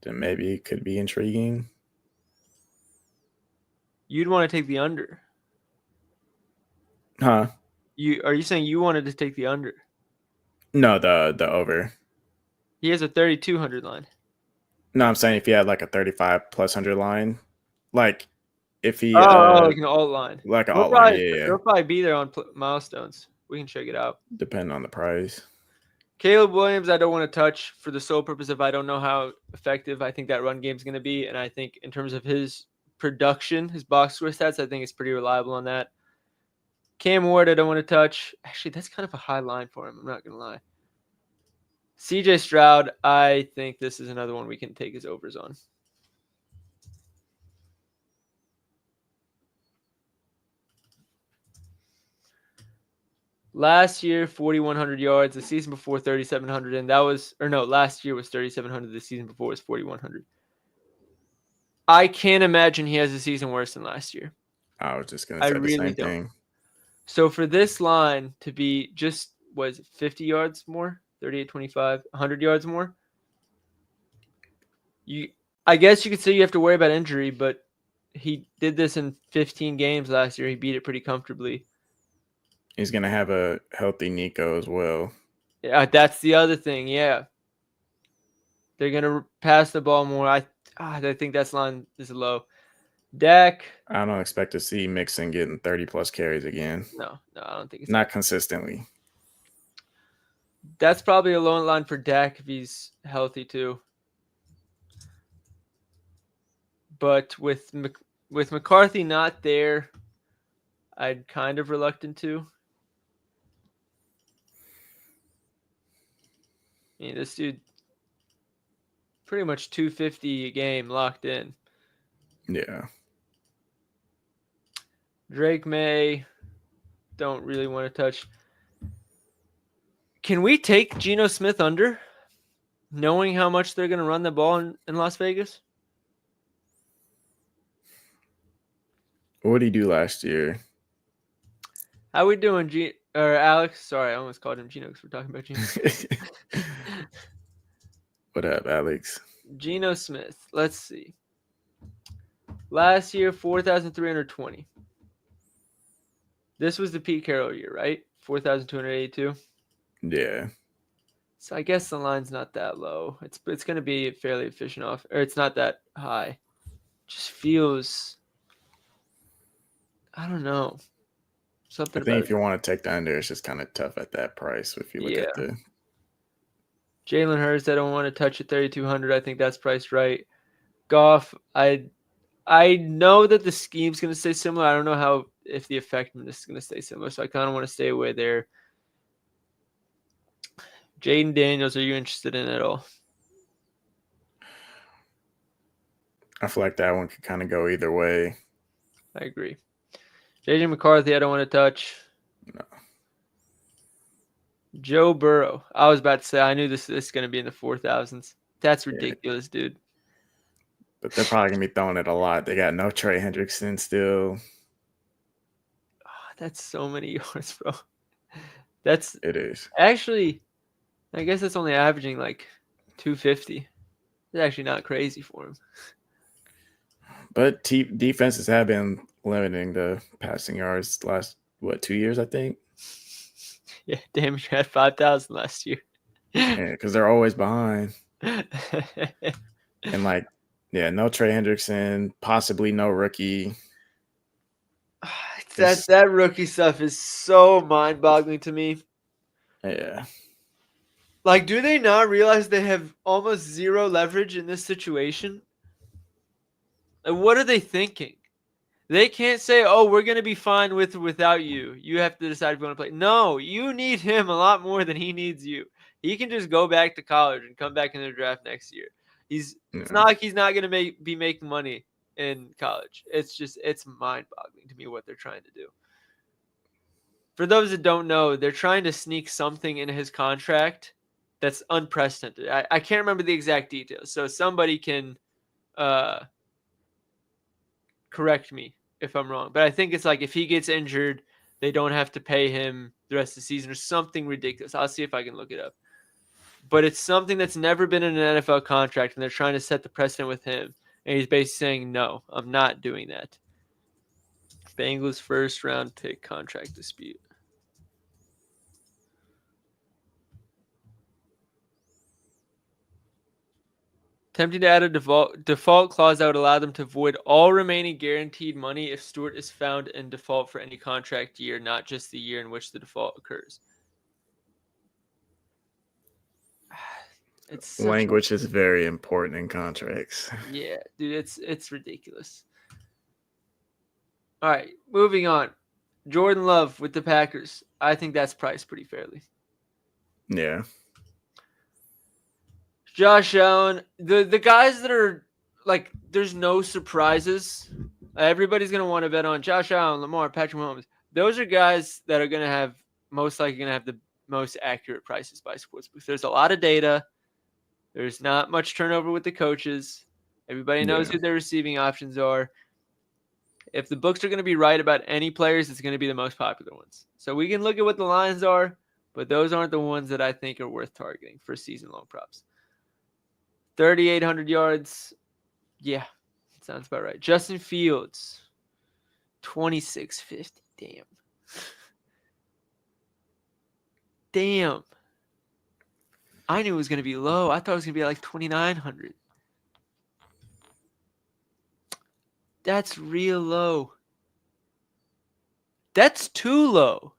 [SPEAKER 3] then maybe it could be intriguing.
[SPEAKER 2] You'd want to take the under.
[SPEAKER 3] Huh?
[SPEAKER 2] Are you saying you wanted to take the under?
[SPEAKER 3] No, the over.
[SPEAKER 2] He has a 3,200 line.
[SPEAKER 3] No, I'm saying if he had like a 35 plus 100 line, like if he
[SPEAKER 2] like an alt line.
[SPEAKER 3] like an alt line, yeah.
[SPEAKER 2] They'll probably be there on milestones. We can check it out.
[SPEAKER 3] Depending on the price.
[SPEAKER 2] Caleb Williams, I don't want to touch for the sole purpose of I don't know how effective I think that run game is going to be. And I think in terms of his production, his box score stats, I think it's pretty reliable on that. Cam Ward, I don't want to touch. Actually, that's kind of a high line for him. I'm not going to lie. CJ Stroud, I think this is another one we can take his overs on. Last year, 4,100 yards. The season before, 3,700. And that was, or no, last year was 3,700. The season before was 4,100. I can't imagine he has a season worse than last year.
[SPEAKER 3] I was just gonna
[SPEAKER 2] I
[SPEAKER 3] say the
[SPEAKER 2] really
[SPEAKER 3] same
[SPEAKER 2] don't.
[SPEAKER 3] thing.
[SPEAKER 2] So for this line to be just, was it 50 yards more? 38-25, 100 yards more? I guess you could say you have to worry about injury, but he did this in 15 games last year. He beat it pretty comfortably.
[SPEAKER 3] He's gonna have a healthy Nico as well.
[SPEAKER 2] Yeah, that's the other thing. Yeah, they're gonna pass the ball more. I think that's line is low. Dak.
[SPEAKER 3] I don't expect to see Mixon getting 30 plus carries again.
[SPEAKER 2] No, I don't think it's
[SPEAKER 3] not consistently.
[SPEAKER 2] That's probably a low line for Dak if he's healthy too. But with McCarthy not there, I'd kind of reluctant to. I mean, this dude pretty much 250 a game locked in.
[SPEAKER 3] Yeah.
[SPEAKER 2] Drake May, don't really want to touch. Can we take Geno Smith under, knowing how much they're going to run the ball in Las Vegas?
[SPEAKER 3] What did he do last year?
[SPEAKER 2] How we doing, Alex? Sorry, I almost called him Geno because we're talking about Geno.
[SPEAKER 3] What up, Alex?
[SPEAKER 2] Geno Smith. Let's see. Last year, 4,320. This was the Pete Carroll year, right? 4,282.
[SPEAKER 3] Yeah.
[SPEAKER 2] So I guess the line's not that low. It's going to be fairly efficient off, or it's not that high. Just feels, I don't know. Something.
[SPEAKER 3] I think if you want to take the under, it's just kind of tough at that price. If you look at the
[SPEAKER 2] Jalen Hurts, I don't want to touch at 3,200. I think that's priced right. Goff, I know that the scheme's going to stay similar. I don't know if the effectiveness is going to stay similar, so I kind of want to stay away there. Jaden Daniels, are you interested in it at all?
[SPEAKER 3] I feel like that one could kind of go either way.
[SPEAKER 2] I agree. JJ McCarthy, I don't want to touch.
[SPEAKER 3] No.
[SPEAKER 2] Joe Burrow. I was about to say, I knew this is going to be in the 4,000s. That's ridiculous, dude.
[SPEAKER 3] But they're probably going to be throwing it a lot. They got no Trey Hendrickson still.
[SPEAKER 2] Oh, that's so many yards, bro.
[SPEAKER 3] It is.
[SPEAKER 2] Actually, I guess that's only averaging like 250. It's actually not crazy for him.
[SPEAKER 3] But defenses have been limiting the passing yards last, 2 years, I think?
[SPEAKER 2] Yeah, damn, you had 5,000 last year.
[SPEAKER 3] Yeah, because they're always behind. And no Trey Hendrickson, possibly no rookie.
[SPEAKER 2] That rookie stuff is so mind-boggling to me.
[SPEAKER 3] Yeah.
[SPEAKER 2] Like, do they not realize they have almost zero leverage in this situation? Like, what are they thinking? They can't say, oh, we're going to be fine with or without you. You have to decide if you want to play. No, you need him a lot more than he needs you. He can just go back to college and come back in the draft next year. It's not like he's not going to be making money in college. It's mind-boggling to me what they're trying to do. For those that don't know, they're trying to sneak something in his contract that's unprecedented. I can't remember the exact details, so somebody can correct me if I'm wrong. But I think it's like if he gets injured, they don't have to pay him the rest of the season or something ridiculous. I'll see if I can look it up. But it's something that's never been in an NFL contract, and they're trying to set the precedent with him. And he's basically saying, no, I'm not doing that. Bengals first-round pick contract dispute. Attempting to add a default clause that would allow them to void all remaining guaranteed money if Stewart is found in default for any contract year, not just the year in which the default occurs.
[SPEAKER 3] Language is very important in contracts.
[SPEAKER 2] Yeah, dude, it's ridiculous. All right, moving on. Jordan Love with the Packers. I think that's priced pretty fairly.
[SPEAKER 3] Yeah.
[SPEAKER 2] Josh Allen, the guys that are like, there's no surprises. Everybody's going to want to bet on Josh Allen, Lamar, Patrick Mahomes. Those are guys that are going to have most likely going to have the most accurate prices by sportsbooks. There's a lot of data. There's not much turnover with the coaches. Everybody knows
[SPEAKER 3] Yeah.
[SPEAKER 2] who their receiving options are. If the books are going to be right about any players, it's going to be the most popular ones. So we can look at what the lines are, but those aren't the ones that I think are worth targeting for season-long props. 3,800 yards. Yeah, sounds about right. Justin Fields, 2,650. Damn. Damn. I knew it was going to be low. I thought it was going to be like 2,900. That's real low. That's too low.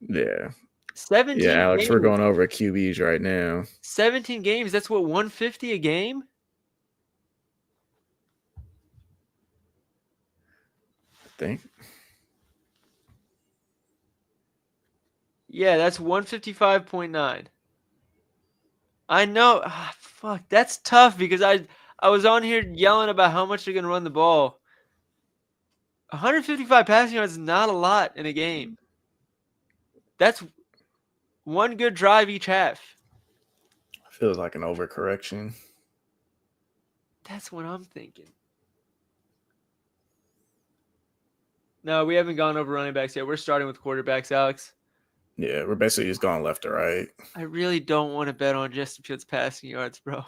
[SPEAKER 3] Yeah.
[SPEAKER 2] 17
[SPEAKER 3] Yeah, Alex,
[SPEAKER 2] games.
[SPEAKER 3] we're going over QBs right now.
[SPEAKER 2] 17 games. That's what, 150 a game?
[SPEAKER 3] I think.
[SPEAKER 2] Yeah, that's 155.9. I know. Fuck, that's tough because I was on here yelling about how much they're going to run the ball. 155 passing yards is not a lot in a game. That's one good drive each half.
[SPEAKER 3] Feels like an overcorrection.
[SPEAKER 2] That's what I'm thinking. No, we haven't gone over running backs yet. We're starting with quarterbacks, Alex.
[SPEAKER 3] Yeah, we're basically just going left to right.
[SPEAKER 2] I really don't want to bet on Justin Fields passing yards, bro.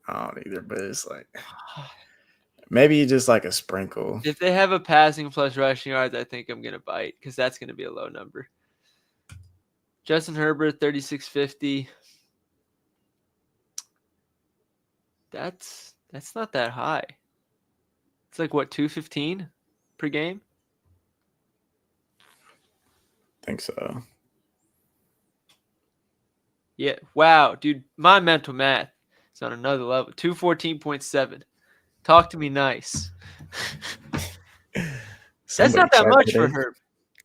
[SPEAKER 3] I don't either, but it's like maybe just like a sprinkle.
[SPEAKER 2] If they have a passing plus rushing yards, I think I'm going to bite because that's going to be a low number. Justin Herbert, 3,650. That's not that high. It's like, what, 215 per game?
[SPEAKER 3] Think so.
[SPEAKER 2] Yeah. Wow, dude. My mental math is on another level. 214.7. Talk to me nice. That's not that much for Herb.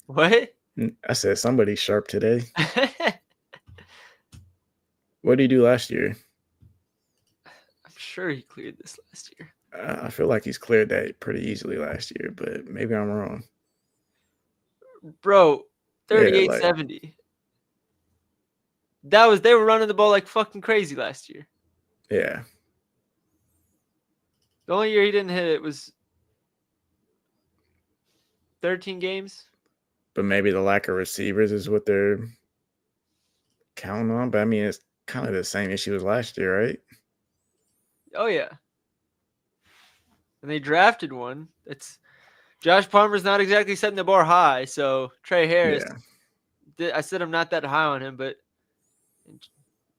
[SPEAKER 2] What?
[SPEAKER 3] I said somebody sharp today. What did he do last year?
[SPEAKER 2] I'm sure he cleared this last year.
[SPEAKER 3] I feel like he's cleared that pretty easily last year, but maybe I'm wrong.
[SPEAKER 2] Bro, 38.70. They were running the ball like fucking crazy last year.
[SPEAKER 3] Yeah.
[SPEAKER 2] The only year he didn't hit it was 13 games.
[SPEAKER 3] But maybe the lack of receivers is what they're counting on. But I mean, it's kind of the same issue as last year, right?
[SPEAKER 2] Oh, yeah. And they drafted one. Josh Palmer's not exactly setting the bar high. So Trey Harris, I said I'm not that high on him, but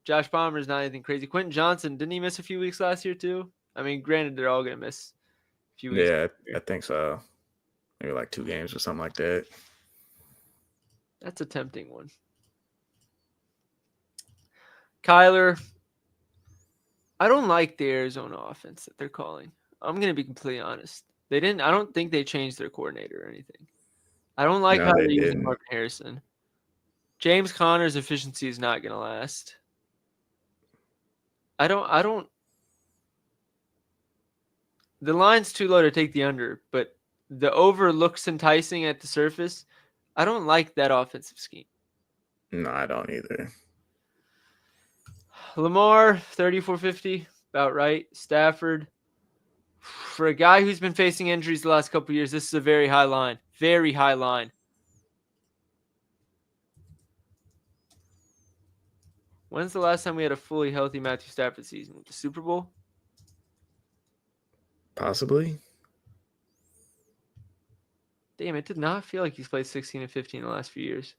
[SPEAKER 2] Josh Palmer's not anything crazy. Quentin Johnson, didn't he miss a few weeks last year too? I mean, granted, they're all going to miss a few weeks.
[SPEAKER 3] Yeah, I think so. Maybe like 2 games or something like that.
[SPEAKER 2] That's a tempting one. Kyler, I don't like the Arizona offense that they're calling. I'm going to be completely honest. I don't think they changed their coordinator or anything. I don't like how they're using Marvin Harrison. James Conner's efficiency is not going to last. I don't. The line's too low to take the under, but the over looks enticing at the surface. I don't like that offensive scheme.
[SPEAKER 3] No, I don't either.
[SPEAKER 2] Lamar, 3,450, about right. Stafford, for a guy who's been facing injuries the last couple of years, this is a very high line. Very high line. When's the last time we had a fully healthy Matthew Stafford season? The Super Bowl?
[SPEAKER 3] Possibly.
[SPEAKER 2] Damn, it did not feel like he's played 16 and 15 in the last few years.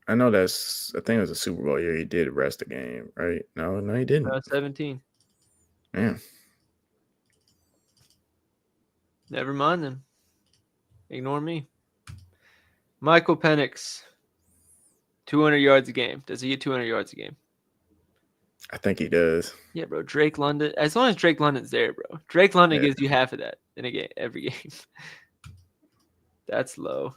[SPEAKER 3] I know I think it was a Super Bowl year. He did rest the game, right? No, he didn't.
[SPEAKER 2] 17.
[SPEAKER 3] Yeah.
[SPEAKER 2] Never mind then. Ignore me. Michael Penix, 200 yards a game. Does he get 200 yards a game?
[SPEAKER 3] I think he does.
[SPEAKER 2] Yeah, bro. Drake London. As long as Drake London's there, bro. Drake London gives you half of that in a game, every game. That's low.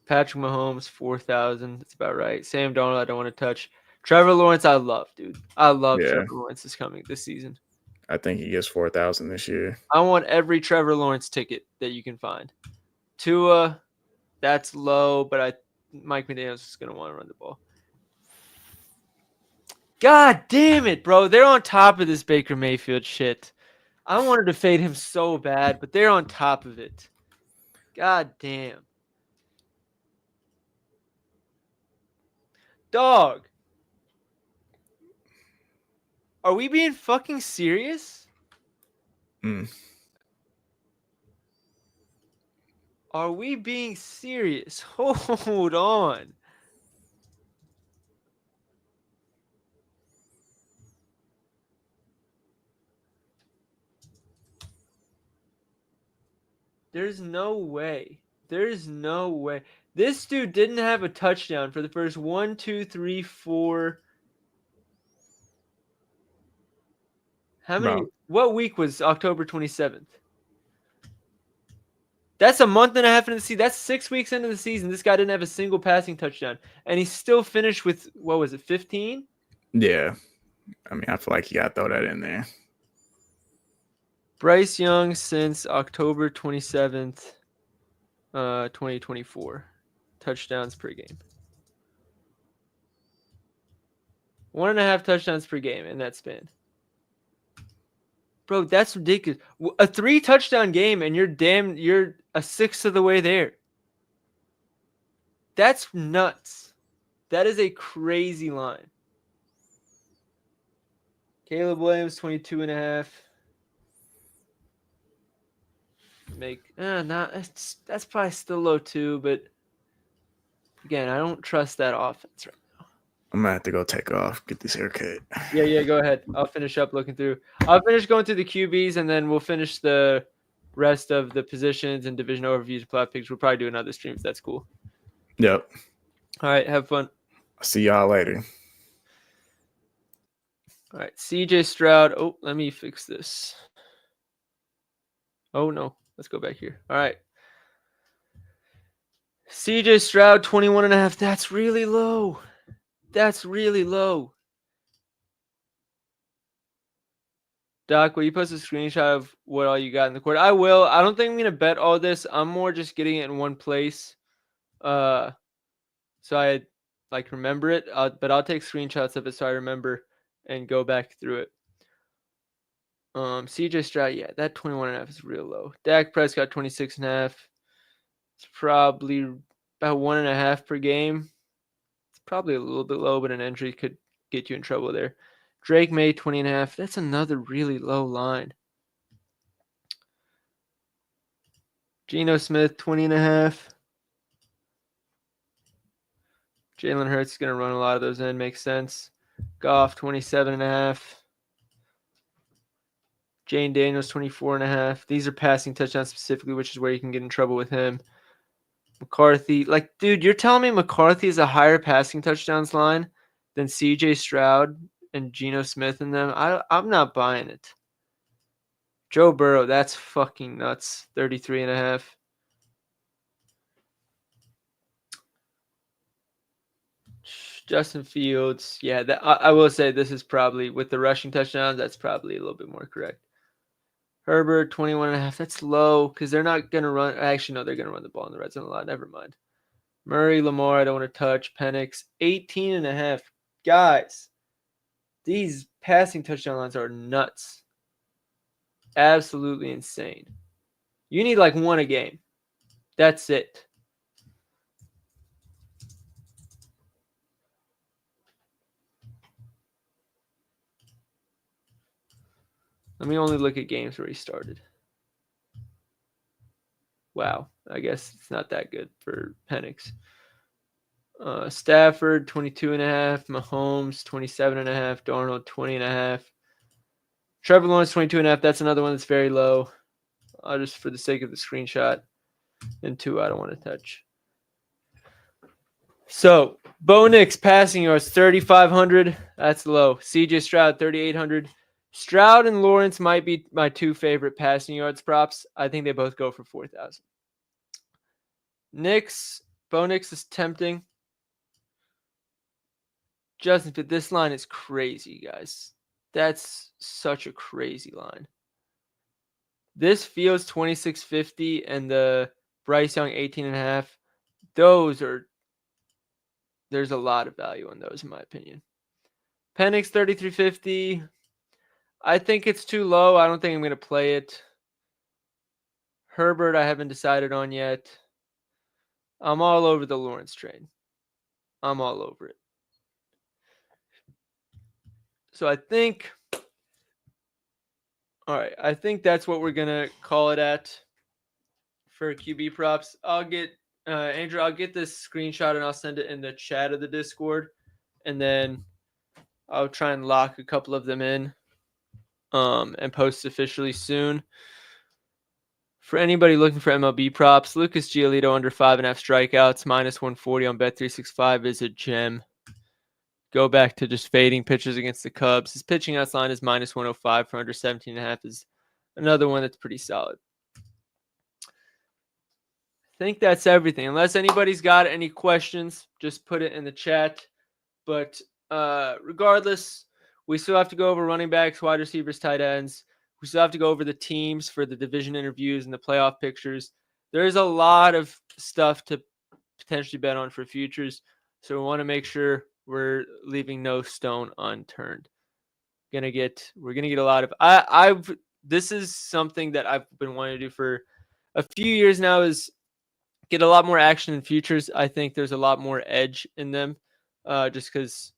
[SPEAKER 2] Patrick Mahomes, 4,000. That's about right. Sam Darnold, I don't want to touch. Trevor Lawrence, I love, dude. I love Trevor Lawrence is coming this season.
[SPEAKER 3] I think he gets 4,000 this year.
[SPEAKER 2] I want every Trevor Lawrence ticket that you can find. Tua, That's low, but Mike McDaniels is going to want to run the ball. God damn it, bro. They're on top of this Baker Mayfield shit. I wanted to fade him so bad, but they're on top of it. God damn. Dog. Are we being fucking serious? Are we being serious? Hold on. There's no way. There's no way. This dude didn't have a touchdown for the first 1, 2, 3, 4. How many?
[SPEAKER 3] Bro.
[SPEAKER 2] What week was October 27th? That's a month and a half into the season. That's 6 weeks into the season. This guy didn't have a single passing touchdown. And he still finished with, what was it, 15?
[SPEAKER 3] Yeah. I mean, I feel like you got to throw that in there.
[SPEAKER 2] Bryce Young since October 27th, 2024. Touchdowns per game. 1.5 touchdowns per game in that span. Bro, that's ridiculous. A 3 touchdown game and you're a sixth of the way there. That's nuts. That is a crazy line. Caleb Williams, 22.5. That's probably still low too, but again, I don't trust that offense right now.
[SPEAKER 3] I'm gonna have to go take off, get this haircut.
[SPEAKER 2] Yeah, go ahead. I'll finish up looking through. I'll finish going through the QBs, and then we'll finish the rest of the positions and division overviews, plot picks. We'll probably do another stream if that's cool.
[SPEAKER 3] Yep.
[SPEAKER 2] All right, have fun.
[SPEAKER 3] See y'all later.
[SPEAKER 2] All right, CJ Stroud. Oh, let me fix this. Oh, no. Let's go back here. All right. CJ Stroud, 21.5. That's really low. That's really low. Doc, will you post a screenshot of what all you got in the court? I will. I don't think I'm going to bet all this. I'm more just getting it in one place. So I remember it. But I'll take screenshots of it so I remember and go back through it. CJ Stroud, yeah, that 21.5 is real low. Dak Prescott, 26.5. It's probably about 1.5 per game. It's probably a little bit low, but an injury could get you in trouble there. Drake May, 20.5. That's another really low line. Geno Smith, 20.5. Jalen Hurts is going to run a lot of those in. Makes sense. Goff, 27.5. Jane Daniels, 24.5. These are passing touchdowns specifically, which is where you can get in trouble with him. McCarthy, dude, you're telling me McCarthy is a higher passing touchdowns line than CJ Stroud and Geno Smith in them? I'm not buying it. Joe Burrow, that's fucking nuts. 33.5. Justin Fields, yeah, I will say this is probably, with the rushing touchdowns, that's probably a little bit more correct. Herbert, 21.5. That's low because they're not going to run. Actually, no, they're going to run the ball in the red zone a lot. Never mind. Murray, Lamar, I don't want to touch. Penix, 18.5. Guys, these passing touchdown lines are nuts. Absolutely insane. You need one a game. That's it. Let me only look at games where he started. Wow. I guess it's not that good for Penix. Stafford, 22.5. Mahomes, 27.5. Darnold, 20.5. Trevor Lawrence, 22.5. That's another one that's very low. I'll just, for the sake of the screenshot. And 2, I don't want to touch. So, Bo Nix passing yards, 3,500. That's low. CJ Stroud, 3,800. Stroud and Lawrence might be my 2 favorite passing yards props. I think they both go for 4,000. Bo Nix is tempting. Justin Fields, this line is crazy, guys. That's such a crazy line. This Fields 26.50 and the Bryce Young 18.5. there's a lot of value in those in my opinion. Penix 3350. I think it's too low. I don't think I'm going to play it. Herbert, I haven't decided on yet. I'm all over the Lawrence train. I'm all over it. So I think that's what we're going to call it at for QB props. I'll get Andrew, I'll get this screenshot and I'll send it in the chat of the Discord, and then I'll try and lock a couple of them in and post officially soon. For anybody looking for MLB props, Lucas Giolito under 5.5 strikeouts, minus 140 on Bet365 is a gem. Go back to just fading pitches against the Cubs. His pitching outs line is minus 105 for under 17.5 is another one that's pretty solid. I think that's everything. Unless anybody's got any questions, just put it in the chat. But regardless, we still have to go over running backs, wide receivers, tight ends. We still have to go over the teams for the division interviews and the playoff pictures. There's a lot of stuff to potentially bet on for futures. So we want to make sure we're leaving no stone unturned. We're gonna get a lot of this is something that I've been wanting to do for a few years now, is get a lot more action in futures. I think there's a lot more edge in them, just because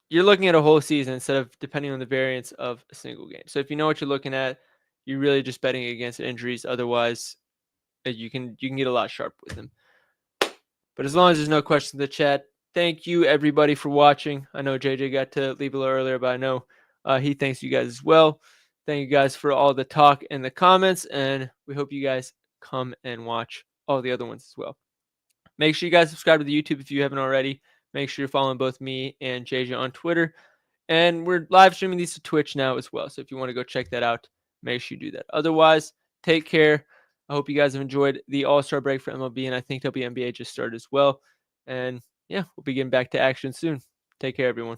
[SPEAKER 2] you're looking at a whole season instead of depending on the variance of a single game. So if you know what you're looking at, you're really just betting against injuries. Otherwise, you can get a lot sharp with them. But as long as there's no questions in the chat, thank you everybody for watching. I know JJ got to leave a little earlier, but I know he thanks you guys as well. Thank you guys for all the talk and the comments, and we hope you guys come and watch all the other ones as well. Make sure you guys subscribe to the YouTube if you haven't already. Make sure you're following both me and JJ on Twitter. And we're live streaming these to Twitch now as well. So if you want to go check that out, make sure you do that. Otherwise, take care. I hope you guys have enjoyed the All-Star break for MLB, and I think WNBA just started as well. And yeah, we'll be getting back to action soon. Take care, everyone.